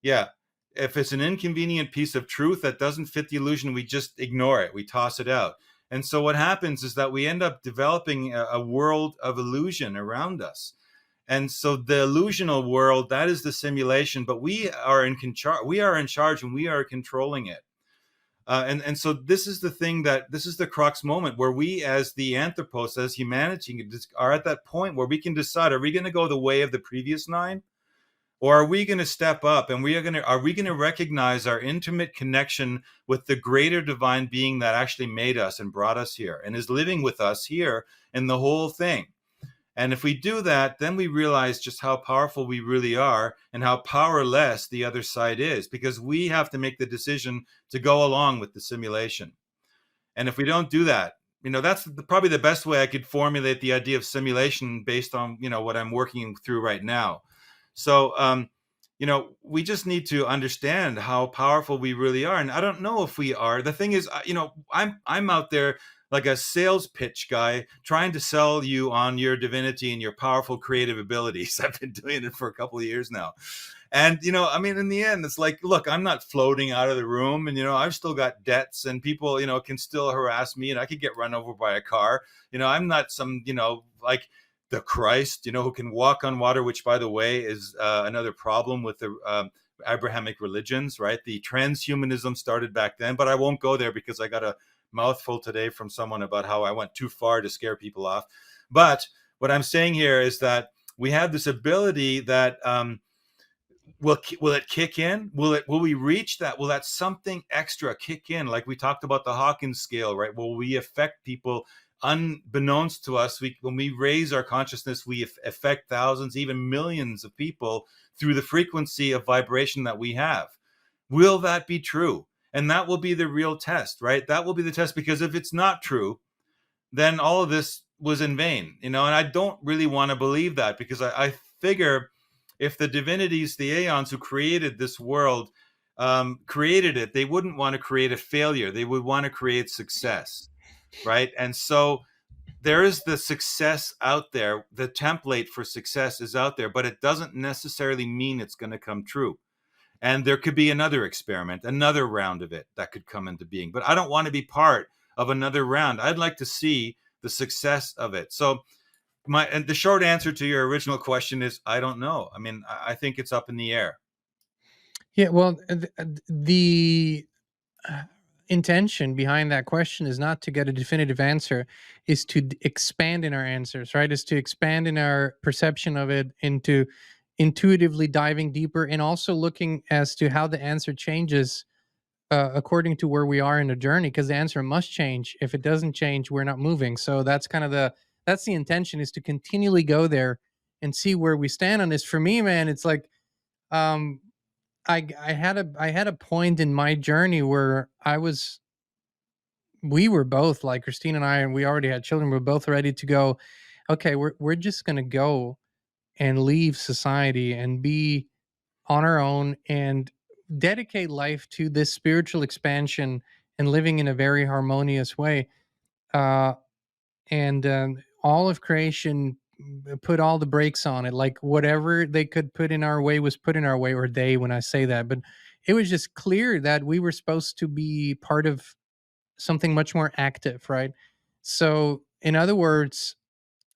Yeah, If it's an inconvenient piece of truth that doesn't fit the illusion, we just ignore it, we toss it out. And so what happens is that we end up developing a world of illusion around us. And so the illusional world, that is the simulation, but we are in charge and we are controlling it. And so this is the thing, that this is the crux moment where we, as the anthropos, as humanity, are at that point where we can decide: are we going to go the way of the previous nine, or are we going to step up and are we going to recognize our intimate connection with the greater divine being that actually made us and brought us here and is living with us here in the whole thing? And if we do that, then we realize just how powerful we really are and how powerless the other side is, because we have to make the decision to go along with the simulation. And if we don't do that, that's probably the best way I could formulate the idea of simulation based on, what I'm working through right now. So, we just need to understand how powerful we really are. And I don't know if we are. The thing is, I'm out there like a sales pitch guy trying to sell you on your divinity and your powerful creative abilities. I've been doing it for a couple of years now. And, in the end, it's like, look, I'm not floating out of the room, and, I've still got debts, and people, can still harass me, and I could get run over by a car. I'm not some, like the Christ, who can walk on water, which, by the way, is another problem with the Abrahamic religions, right? The transhumanism started back then, but I won't go there because I got a mouthful today from someone about how I went too far to scare people off. But what I'm saying here is that we have this ability that will it kick in? Will we reach that? Will that something extra kick in? Like we talked about the Hawkins scale, right? Will we affect people unbeknownst to us? When we raise our consciousness, we affect thousands, even millions of people through the frequency of vibration that we have. Will that be true? And that will be the real test, right? That will be the test, because if it's not true, then all of this was in vain, and I don't really want to believe that, because I figure if the divinities, the aeons who created this world, created it, they wouldn't want to create a failure. They would want to create success, right? And so there is the success out there. The template for success is out there, but it doesn't necessarily mean it's going to come true. And there could be another experiment, another round of it that could come into being. But I don't want to be part of another round. I'd like to see the success of it. So and the short answer to your original question is, I don't know. I think it's up in the air. Yeah, well, the intention behind that question is not to get a definitive answer, is to expand in our answers, right? Is to expand in our perception of it, into intuitively diving deeper, and also looking as to how the answer changes according to where we are in the journey, because the answer must change. If it doesn't change, we're not moving. So that's kind of that's the intention, is to continually go there and see where we stand on this. For me, man, it's like um I had a point in my journey where we were both, like Christine and I, and we already had children, we are both ready to go, okay, we're just gonna go and leave society and be on our own and dedicate life to this spiritual expansion and living in a very harmonious way. Uh, and all of creation put all the brakes on it. Like whatever they could put in our way was put in our way, or they, when I say that. But it was just clear that we were supposed to be part of something much more active, right? So, in other words,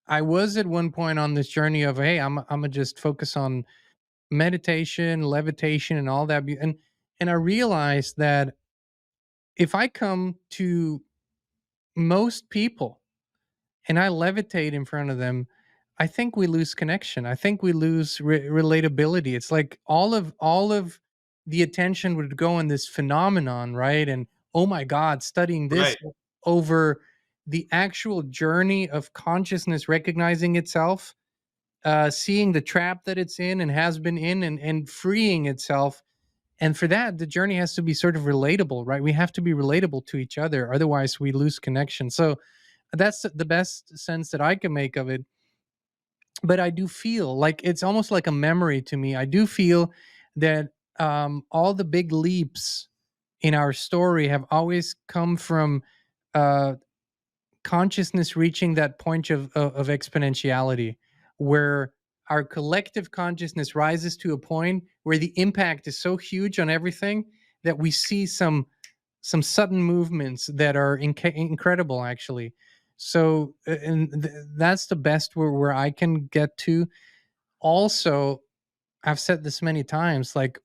I was at one point on this journey of, hey, I'm gonna just focus on meditation, levitation, and all that. And I realized that if I come to most people and I levitate in front of them, I think we lose connection. I think we lose relatability. It's like all of the attention would go on this phenomenon, right? And oh my God, studying this Right. over the actual journey of consciousness recognizing itself, seeing the trap that it's in and has been in, and freeing itself. And for that, the journey has to be sort of relatable, right? We have to be relatable to each other. Otherwise, we lose connection. So that's the best sense that I can make of it. But I do feel like it's almost like a memory to me. I do feel that all the big leaps in our story have always come from uh, consciousness reaching that point of exponentiality, where our collective consciousness rises to a point where the impact is so huge on everything that we see some sudden movements that are incredible, actually. So that's the best where I can get to. Also, I've said this many times, like,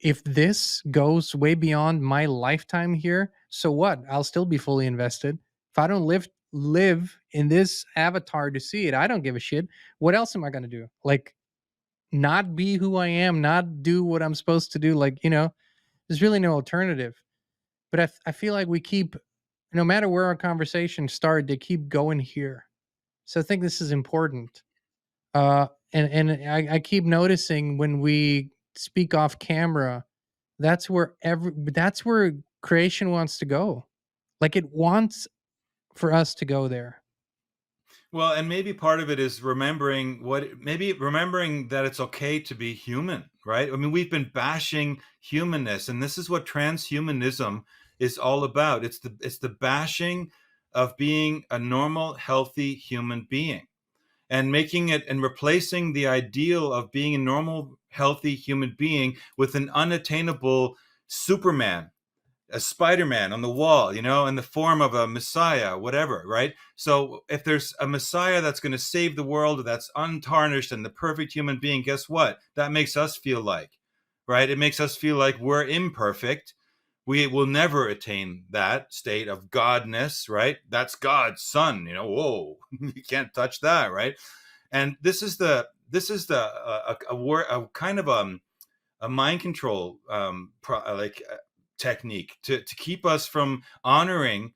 if this goes way beyond my lifetime here, so what? I'll still be fully invested. If I don't live in this avatar to see it, I don't give a shit. What else am I going to do? Like, not be who I am, not do what I'm supposed to do. Like, there's really no alternative. But I feel like we keep, no matter where our conversation started, they keep going here. So I think this is important. And I keep noticing when we speak off camera, that's where creation wants to go. Like, it wants for us to go there. Well, and maybe part of it is remembering that it's okay to be human, right? I mean, we've been bashing humanness, and this is what transhumanism is all about. It's the bashing of being a normal, healthy human being, and making it and replacing the ideal of being a normal, healthy human being with an unattainable Superman, a Spider-Man on the wall, in the form of a Messiah, whatever, right? So if there's a Messiah that's going to save the world, that's untarnished and the perfect human being, guess what? That makes us feel like, right? It makes us feel like we're imperfect. We will never attain that state of godness, right? That's God's son, whoa, you can't touch that, right? And a kind of a mind control technique to keep us from honoring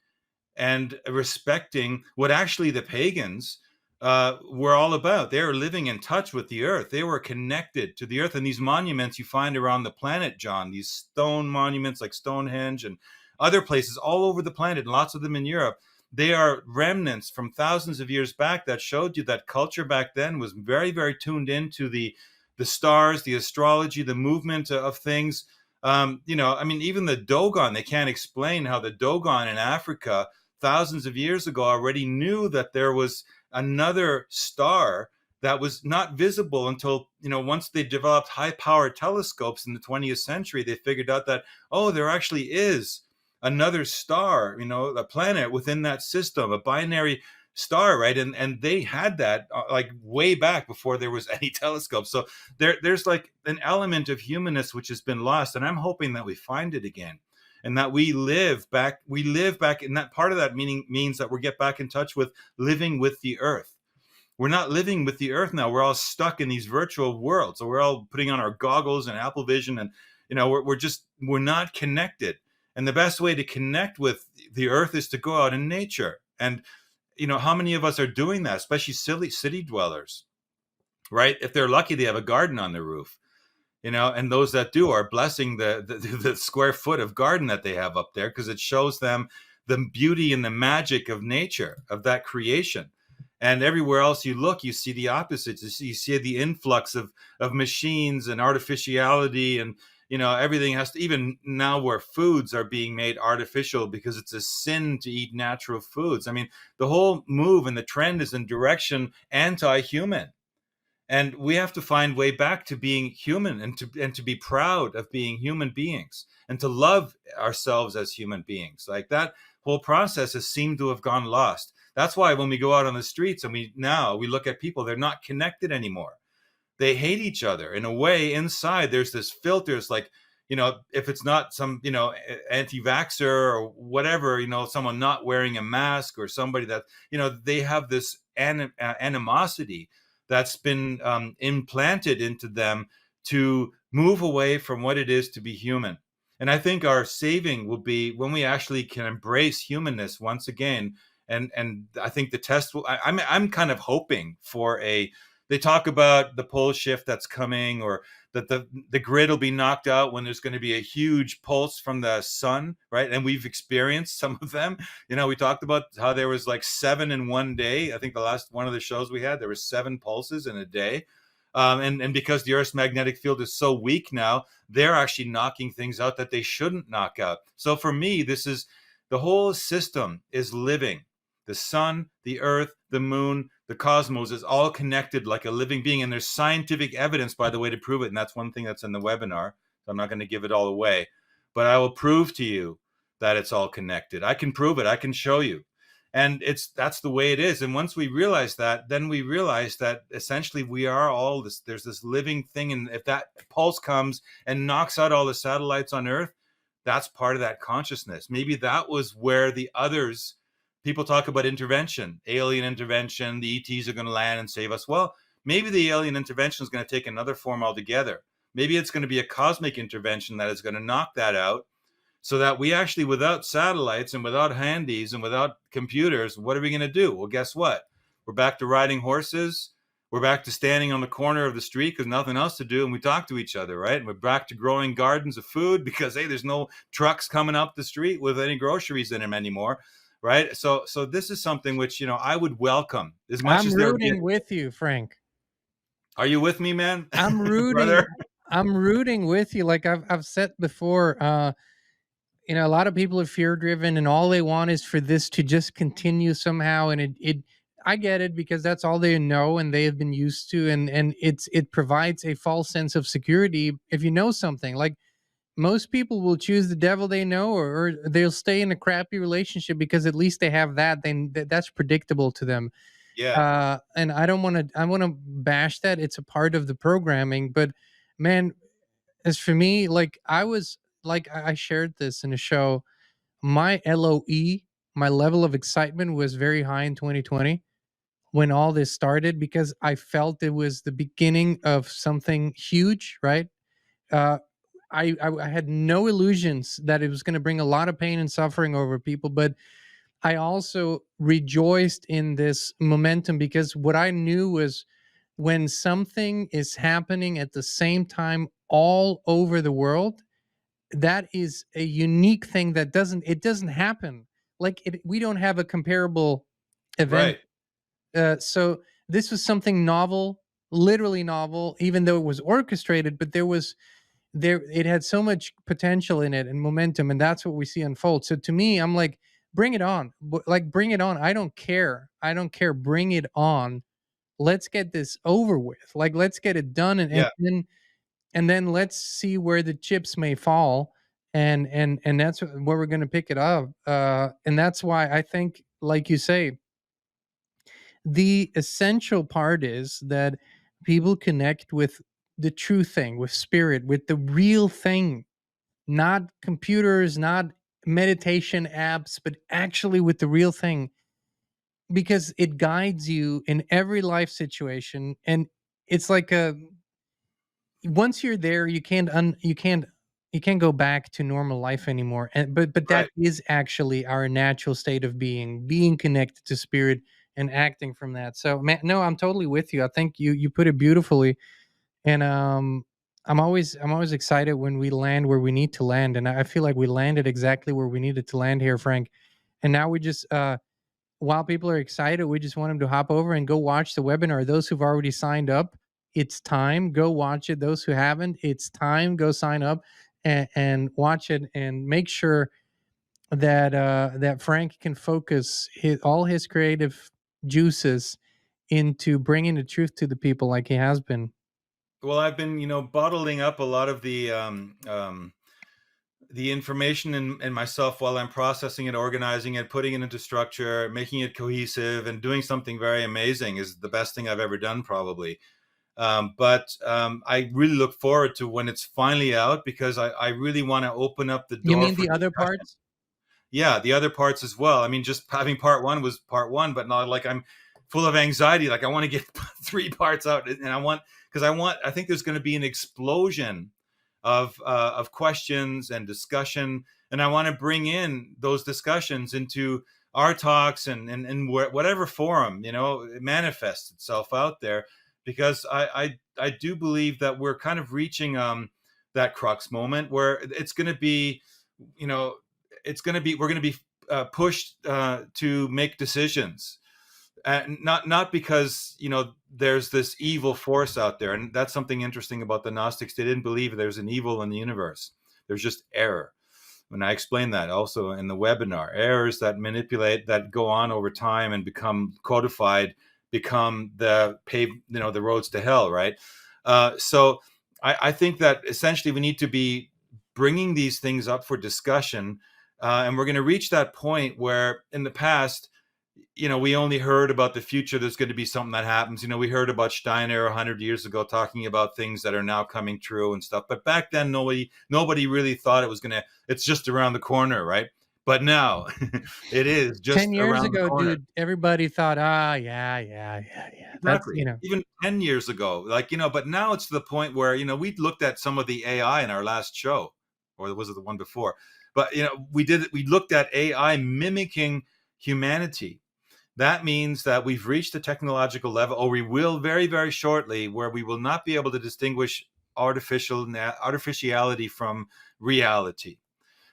and respecting what actually the pagans were all about. They were living in touch with the earth. They were connected to the earth. And these monuments you find around the planet, John, these stone monuments like Stonehenge and other places all over the planet, and lots of them in Europe, they are remnants from thousands of years back that showed you that culture back then was very, very tuned into the stars, the astrology, the movement of things. I mean, even the Dogon, they can't explain how the Dogon in Africa thousands of years ago already knew that there was another star that was not visible until, once they developed high power telescopes in the 20th century, they figured out that, oh, there actually is another star, a planet within that system, a binary star, right? And they had that like way back before there was any telescope. So there's like an element of humanness which has been lost, and I'm hoping that we find it again, and that we live back, and that part of that means that we get back in touch with living with the earth. We're not living with the earth now. We're all stuck in these virtual worlds. So we're all putting on our goggles and Apple Vision, and we're not connected. And the best way to connect with the earth is to go out in nature. And how many of us are doing that, especially city dwellers, right? If they're lucky, they have a garden on their roof, and those that do are blessing the square foot of garden that they have up there, because it shows them the beauty and the magic of nature, of that creation. And everywhere else you look, you see the opposites. You see the influx of machines and artificiality, and everything has to, even now where foods are being made artificial because it's a sin to eat natural foods. I mean, the whole move and the trend is in direction anti-human. And we have to find way back to being human, and to be proud of being human beings, and to love ourselves as human beings. Like, that whole process has seemed to have gone lost. That's why when we go out on the streets and we look at people, they're not connected anymore. They hate each other. In a way, inside there's this filter. It's like, if it's not some, anti-vaxxer or whatever, someone not wearing a mask, or somebody that, they have this animosity that's been implanted into them to move away from what it is to be human. And I think our saving will be when we actually can embrace humanness once again. And I think the test will, I'm kind of hoping for they talk about the pole shift that's coming, or that the grid will be knocked out when there's going to be a huge pulse from the sun, right? And we've experienced some of them. We talked about how there was like 7 in one day. I think the last one of the shows we had, there was 7 pulses in a day. And because the Earth's magnetic field is so weak now, they're actually knocking things out that they shouldn't knock out. So for me, the whole system is living. The sun, the earth, the moon, the cosmos is all connected like a living being. And there's scientific evidence, by the way, to prove it. And that's one thing that's in the webinar. So I'm not going to give it all away, but I will prove to you that it's all connected. I can prove it. I can show you. And that's the way it is. And once we realize that, then we realize that essentially we are all this, there's this living thing. And if that pulse comes and knocks out all the satellites on Earth, that's part of that consciousness. Maybe that was where the others, people talk about intervention, alien intervention, the ETs are going to land and save us. Well, maybe the alien intervention is going to take another form altogether. Maybe it's going to be a cosmic intervention that is going to knock that out, so that we actually, without satellites and without handies and without computers, what are we going to do? Well, guess what? We're back to riding horses. We're back to standing on the corner of the street because nothing else to do, and we talk to each other, right? And we're back to growing gardens of food because, hey, there's no trucks coming up the street with any groceries in them anymore, right? So this is something which, I would welcome as much I'm as there would rooting be. with you, Frank. Are you with me, man? I'm rooting. Brother? I'm rooting with you. Like I've said before, a lot of people are fear driven and all they want is for this to just continue somehow. And I get it because that's all they know and they have been used to. And it provides a false sense of security. If you know something, like most people will choose the devil they know, or they'll stay in a crappy relationship because at least they have that. Then that's predictable to them. Yeah. And I want to bash that. It's a part of the programming, but man, as for me, like I shared this in a show, my LOE, my level of excitement was very high in 2020 when all this started because I felt it was the beginning of something huge, right? Uh, I had no illusions that it was going to bring a lot of pain and suffering over people, but I also rejoiced in this momentum because what I knew was when something is happening at the same time all over the world, that is a unique thing that doesn't happen. Like we don't have a comparable event. Right. So this was something novel, literally novel, even though it was orchestrated, but there it had so much potential in it and momentum, and that's what we see unfold. So to me, I'm like, bring it on. Like bring it on. I don't care, bring it on. Let's get this over with. Like let's get it done, and Yeah. then let's see where the chips may fall, and that's where we're going to pick it up. And that's why I think, like you say, the essential part is that people connect with the true thing, with spirit, with the real thing, not computers, not meditation apps, but actually with the real thing, because it guides you in every life situation. And it's like a once you're there, you can't go back to normal life anymore. And but that Right. is actually our natural state of being connected to spirit and acting from that. So man, no, I'm totally with you. I think you put it beautifully. And I'm always excited when we land where we need to land, and I feel like we landed exactly where we needed to land here, Frank. And now we just while people are excited, we just want them to hop over and go watch the webinar. Those who've already signed up, it's time. Go watch it. Those who haven't, it's time. Go sign up and watch it, and make sure that Frank can focus all his creative juices into bringing the truth to the people, like he has been. Well, I've been, bottling up a lot of the information in myself while I'm processing it, organizing it, putting it into structure, making it cohesive, and doing something very amazing is the best thing I've ever done, probably. But I really look forward to when it's finally out because I really want to open up the You door mean for the other discussion. parts? Yeah, the other parts as well. I mean, just having part one was part one, but not like I'm full of anxiety. Like I want to get three parts out, and I think there's going to be an explosion of questions and discussion, and I want to bring in those discussions into our talks and whatever forum it manifests itself out there, because I do believe that we're kind of reaching that crux moment where it's going to be you know we're going to be pushed to make decisions, not because there's this evil force out there. And that's something interesting about the Gnostics. They didn't believe there's an evil in the universe. There's just error. And I explained that also in the webinar. Errors that manipulate, that go on over time and become codified, become the the roads to hell, right? So I think that essentially we need to be bringing these things up for discussion, and we're going to reach that point where in the past, we only heard about the future. There's going to be something that happens. We heard about Steiner 100 years ago talking about things that are now coming true and stuff. But back then, nobody really thought it was going to, it's just around the corner, right? But now it is just 10 years around the ago, corner. dude, everybody thought, yeah. That's, Exactly. Even 10 years ago, but now it's to the point where, we looked at some of the AI in our last show, or was it the one before? But, we looked at AI mimicking humanity. That means that we've reached a technological level, or we will very, very shortly, where we will not be able to distinguish artificiality from reality.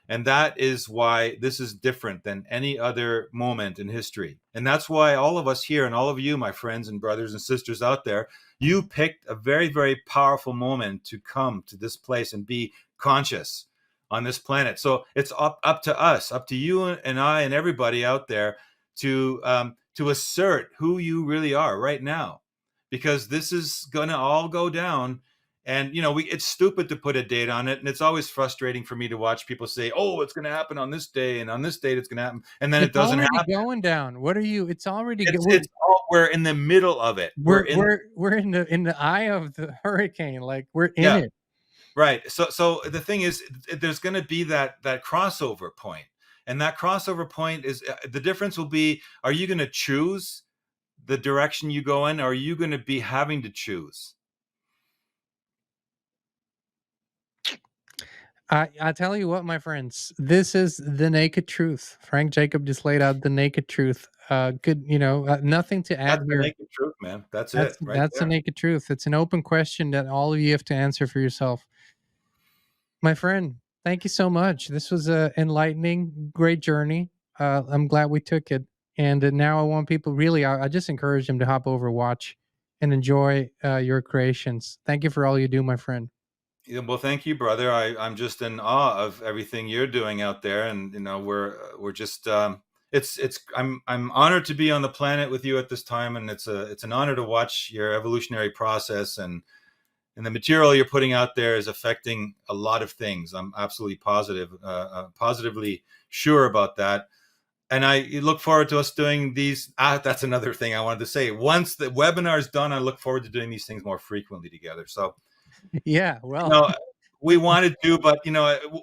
And that is why this is different than any other moment in history. And that's why all of us here and all of you, my friends and brothers and sisters out there, you picked a very, very powerful moment to come to this place and be conscious on this planet. So it's up to us, up to you and I and everybody out there to assert who you really are right now, because this is going to all go down. And it's stupid to put a date on it, and it's always frustrating for me to watch people say, "Oh, it's going to happen on this day, and on this date it's going to happen," and then it doesn't happen. It's already going down. What are you? It's already. We're in the middle of it. We're in the eye of the hurricane. Like we're in it. Right. So the thing is, there's going to be that crossover point, and that crossover point is the difference will be: are you going to choose the direction you go in, or are you going to be having to choose? I tell you what, my friends, this is the naked truth. Frank Jacob just laid out the naked truth. Good, nothing to add That's here. the naked truth, man. That's it. Right That's the naked truth. It's an open question that all of you have to answer for yourself. My friend, thank you so much. This was a enlightening, great journey. I'm glad we took it. And now I want people really, I just encourage them to hop over, watch, and enjoy your creations. Thank you for all you do, my friend. Yeah, well, thank you, brother. I'm just in awe of everything you're doing out there, and we're just I'm honored to be on the planet with you at this time, and it's an honor to watch your evolutionary process, and the material you're putting out there is affecting a lot of things. I'm absolutely positively sure about that. And I look forward to us doing these. That's another thing I wanted to say. Once the webinar is done, I look forward to doing these things more frequently together. So yeah, well, we wanted to, but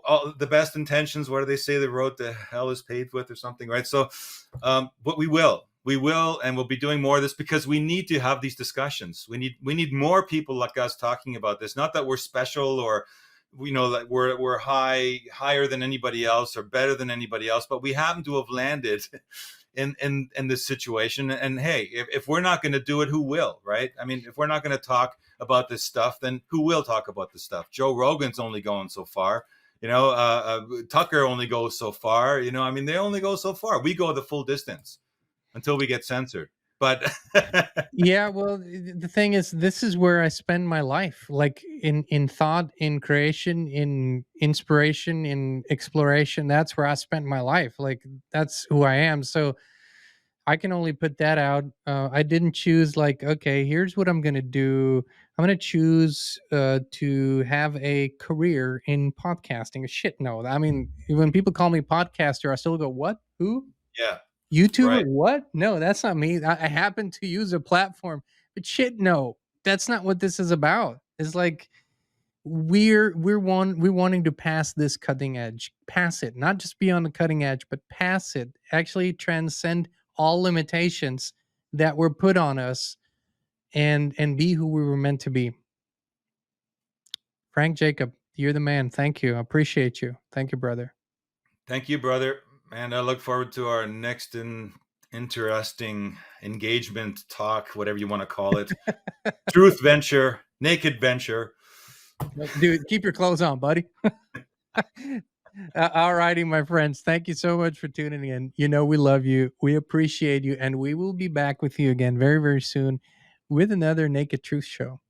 all the best intentions. What do they say? The road to hell is paved with, or something, right? So, but we will, and we'll be doing more of this because we need to have these discussions. We need more people like us talking about this. Not that we're special or that we're higher than anybody else or better than anybody else, but we happen to have landed in this situation. And hey, if we're not going to do it, who will, right? I mean, if we're not going to talk about this stuff, then who will talk about this stuff? Joe Rogan's only going so far. Tucker only goes so far. I mean, they only go so far. We go the full distance until we get censored. But yeah, well, the thing is, this is where I spend my life, like in thought, in creation, in inspiration, in exploration. That's where I spent my life. Like that's who I am. So I can only put that out. I didn't choose like, okay, here's what I'm gonna do. I'm gonna choose to have a career in podcasting. Shit, no. I mean, when people call me podcaster, I still go, what? Who? yeah. YouTuber? Right. What? No, that's not me. I happen to use a platform, but shit, no, that's not what this is about. It's like we're wanting to pass this cutting edge, pass it, not just be on the cutting edge, but pass it, actually transcend all limitations that were put on us, and be who we were meant to be. Frank Jacob, you're the man. Thank you. I appreciate you. Thank you, brother. Thank you, brother. And I look forward to our next interesting engagement, talk, whatever you want to call it. Truth venture, naked venture. Dude, keep your clothes on, buddy. All righty, my friends. Thank you so much for tuning in. We love you. We appreciate you. And we will be back with you again very, very soon with another Naked Truth show.